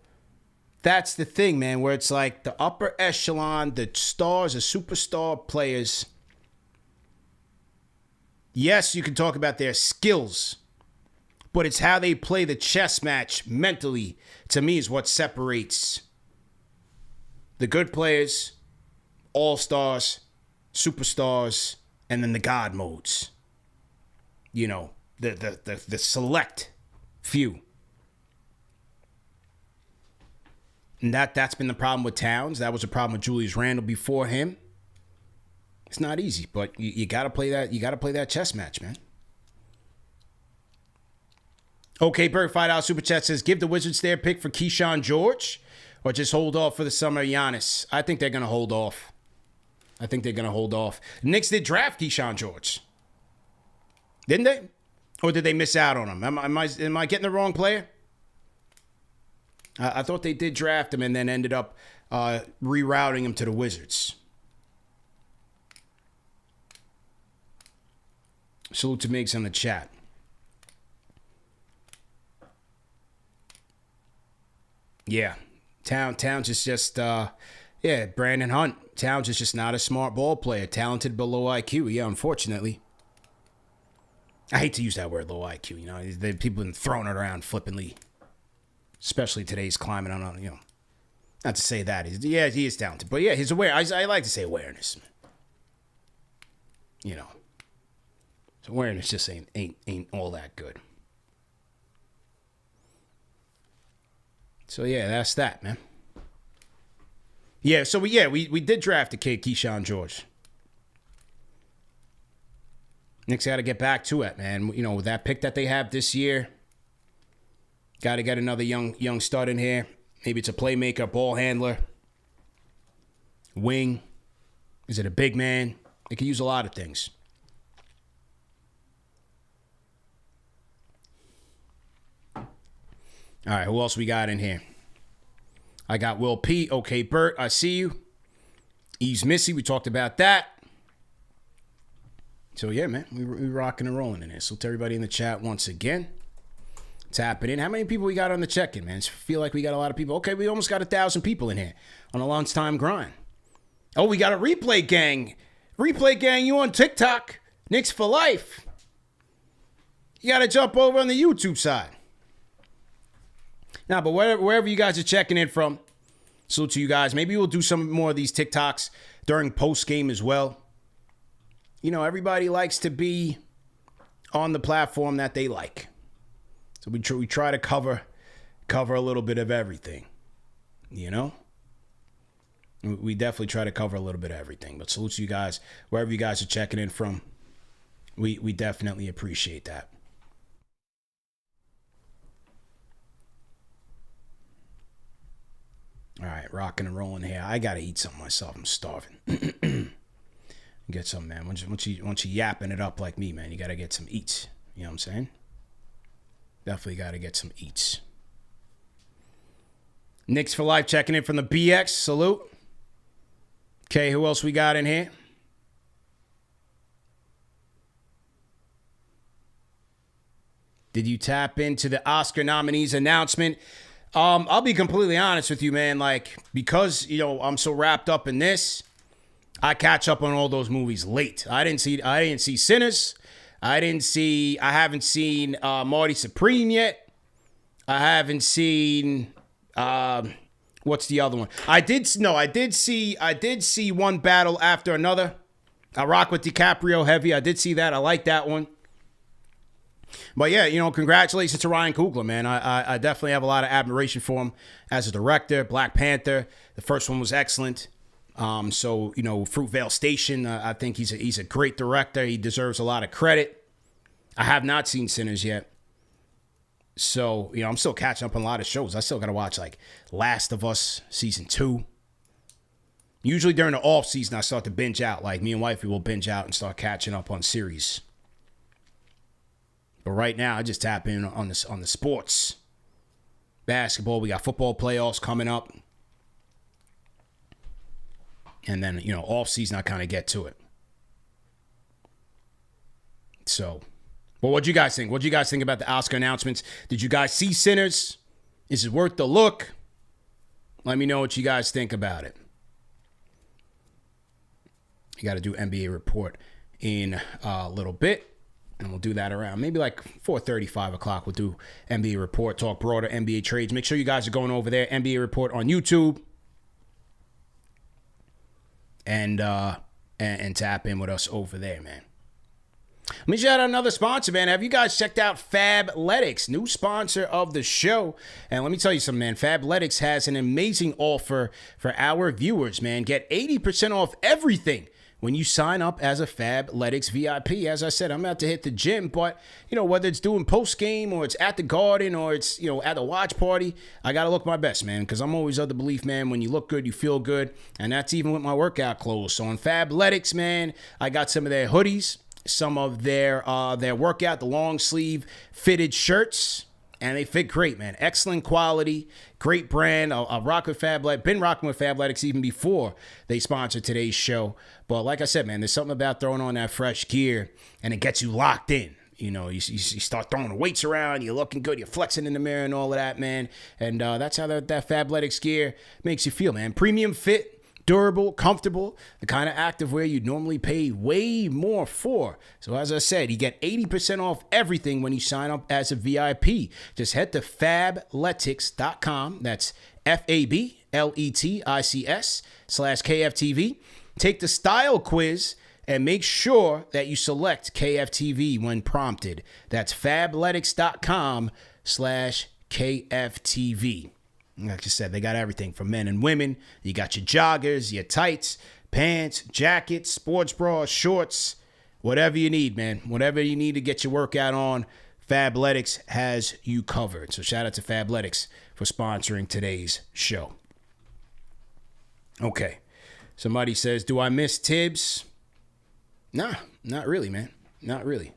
that's the thing, man, where it's like the upper echelon, the stars, the superstar players. Yes, you can talk about their skills, but it's how they play the chess match mentally, to me, is what separates the good players, all-stars, superstars, and then the God modes. The select few. And that's been the problem with Towns. That was a problem with Julius Randle before him. It's not easy, but you gotta play that. You gotta play that chess match, man. Okay, Bert $5 super chat says, give the Wizards their pick for Keyshawn George, or just hold off for the summer Giannis. I think they're gonna hold off. Knicks did draft Keyshawn George, didn't they? Or did they miss out on him? Am I getting the wrong player? I thought they did draft him and then ended up rerouting him to the Wizards. Salute to Migs on the chat. Yeah. Towns is just, Brandon Hunt. Towns is just not a smart ball player. Talented but low IQ. Yeah, unfortunately. I hate to use that word, low IQ. People have been throwing it around flippantly. Especially today's climate. I don't know, not to say that. He is talented. But yeah, he's aware. I like to say awareness. His awareness just ain't all that good. So yeah, that's that, man. Yeah, so we did draft a kid, Keyshawn George. Knicks got to get back to it, man. With that pick that they have this year, got to get another young stud in here. Maybe it's a playmaker, ball handler, wing. Is it a big man? They could use a lot of things. All right, who else we got in here? I got Will P. Okay, Bert, I see you. Yves Missi, we talked about that. So, yeah, man, we rocking and rolling in here. So, to everybody in the chat once again, tap it in. How many people we got on the check-in, man? I feel like we got a lot of people. Okay, we almost got 1,000 people in here on a lunchtime grind. Oh, we got a replay gang. Replay gang, you on TikTok. Knicks for life. You got to jump over on the YouTube side. Now, but wherever you guys are checking in from, salute to you guys. Maybe we'll do some more of these TikToks during post-game as well. Everybody likes to be on the platform that they like. So we try to cover a little bit of everything, We definitely try to cover a little bit of everything. But salute to you guys, wherever you guys are checking in from. We definitely appreciate that. All right, rocking and rolling here. I got to eat something myself. I'm starving. Get some, man. Once you yapping it up like me, man, you got to get some eats. You know what I'm saying? Definitely got to get some eats. Knicks for life checking in from the BX. Salute. Okay, who else we got in here? Did you tap into the Oscar nominees announcement? I'll be completely honest with you, man. Like, because, I'm so wrapped up in this, I catch up on all those movies late. I didn't see Sinners. I haven't seen Marty Supreme yet. I haven't seen what's the other one? I did see One Battle After Another. I rock with DiCaprio heavy. I did see that. I like that one. But yeah, congratulations to Ryan Coogler, man. I definitely have a lot of admiration for him as a director. Black Panther, the first one was excellent. So Fruitvale Station, I think he's a great director. He deserves a lot of credit. I have not seen Sinners yet. So, I'm still catching up on a lot of shows. I still got to watch like Last of Us season 2. Usually during the off season, I start to binge out. Like me and wifey will binge out and start catching up on series. But right now, I just tap in on the sports. Basketball, we got football playoffs coming up. And then, off season, I kind of get to it. So, well, what'd you guys think? What'd you guys think about the Oscar announcements? Did you guys see Sinners? Is it worth the look? Let me know what you guys think about it. You got to do NBA report in a little bit. And we'll do that around maybe like 4:30, 5 o'clock. We'll do NBA report, talk broader NBA trades. Make sure you guys are going over there. NBA report on YouTube. And tap in with us over there, man. Let me shout out another sponsor, man. Have you guys checked out Fabletics, new sponsor of the show? And let me tell you something, man. Fabletics has an amazing offer for our viewers, man. Get 80% off everything when you sign up as a Fabletics VIP. As I said, I'm about to hit the gym, but, whether it's doing post-game or it's at the Garden or it's, at the watch party, I got to look my best, man, because I'm always of the belief, man, when you look good, you feel good, and that's even with my workout clothes. So on Fabletics, man, I got some of their hoodies, some of their workout, the long sleeve fitted shirts, and they fit great, man. Excellent quality, great brand. I'll rock with Fabletics. Been rocking with Fabletics even before they sponsored today's show. But like I said, man, there's something about throwing on that fresh gear, and it gets you locked in. You start throwing the weights around, you're looking good, you're flexing in the mirror and all of that, man. And that's how that Fabletics gear makes you feel, man. Premium fit, durable, comfortable, the kind of activewear you'd normally pay way more for. So as I said, you get 80% off everything when you sign up as a VIP. Just head to fabletics.com. That's FABLETICS/KFTV. Take the style quiz and make sure that you select KFTV when prompted. That's fabletics.com/KFTV. Like I said, they got everything for men and women. You got your joggers, your tights, pants, jackets, sports bras, shorts, whatever you need, man. Whatever you need to get your workout on, Fabletics has you covered. So shout out to Fabletics for sponsoring today's show. Okay. Somebody says, do I miss Tibbs? Nah, not really, man. Not really.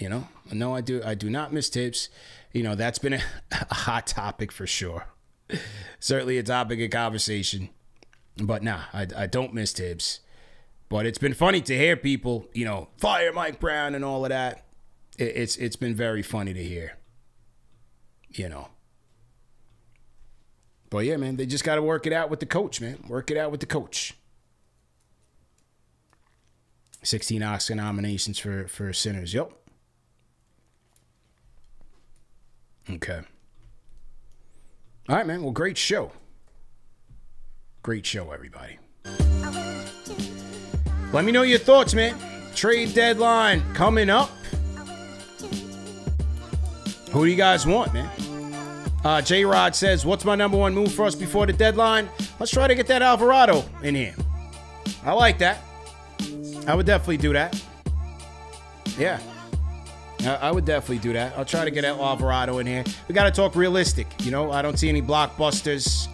No, I do not miss Tibbs. That's been a hot topic for sure. Certainly a topic of conversation. But nah, I don't miss Tibbs. But it's been funny to hear people, fire Mike Brown and all of that. It's been very funny to hear. But yeah, man, they just got to work it out with the coach, man. Work it out with the coach. 16 Oscar nominations for Sinners. Yep. Okay. All right, man. Well, great show. Great show, everybody. Let me know your thoughts, man. Trade deadline coming up. Who do you guys want, man? J-Rod says, what's my number one move for us before the deadline? Let's try to get that Alvarado in here. I like that. I would definitely do that. Yeah. I would definitely do that. I'll try to get Alvarado in here. We got to talk realistic. I don't see any blockbusters.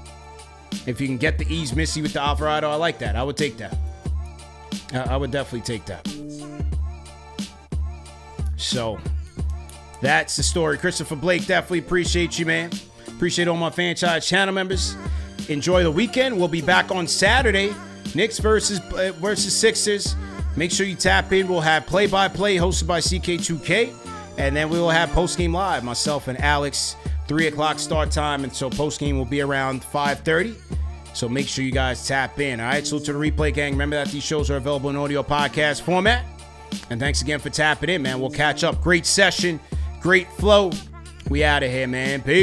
If you can get the Yves Missi with the Alvarado, I like that. I would take that. I would definitely take that. So, that's the story. Christopher Blake, definitely appreciate you, man. Appreciate all my franchise channel members. Enjoy the weekend. We'll be back on Saturday. Knicks versus Sixers. Make sure you tap in. We'll have play-by-play hosted by CK2K. And then we will have post-game live, myself and Alex, 3 o'clock start time. And so post-game will be around 5:30. So make sure you guys tap in. All right, salute to the replay gang. Remember that these shows are available in audio podcast format. And thanks again for tapping in, man. We'll catch up. Great session. Great flow. We out of here, man. Peace.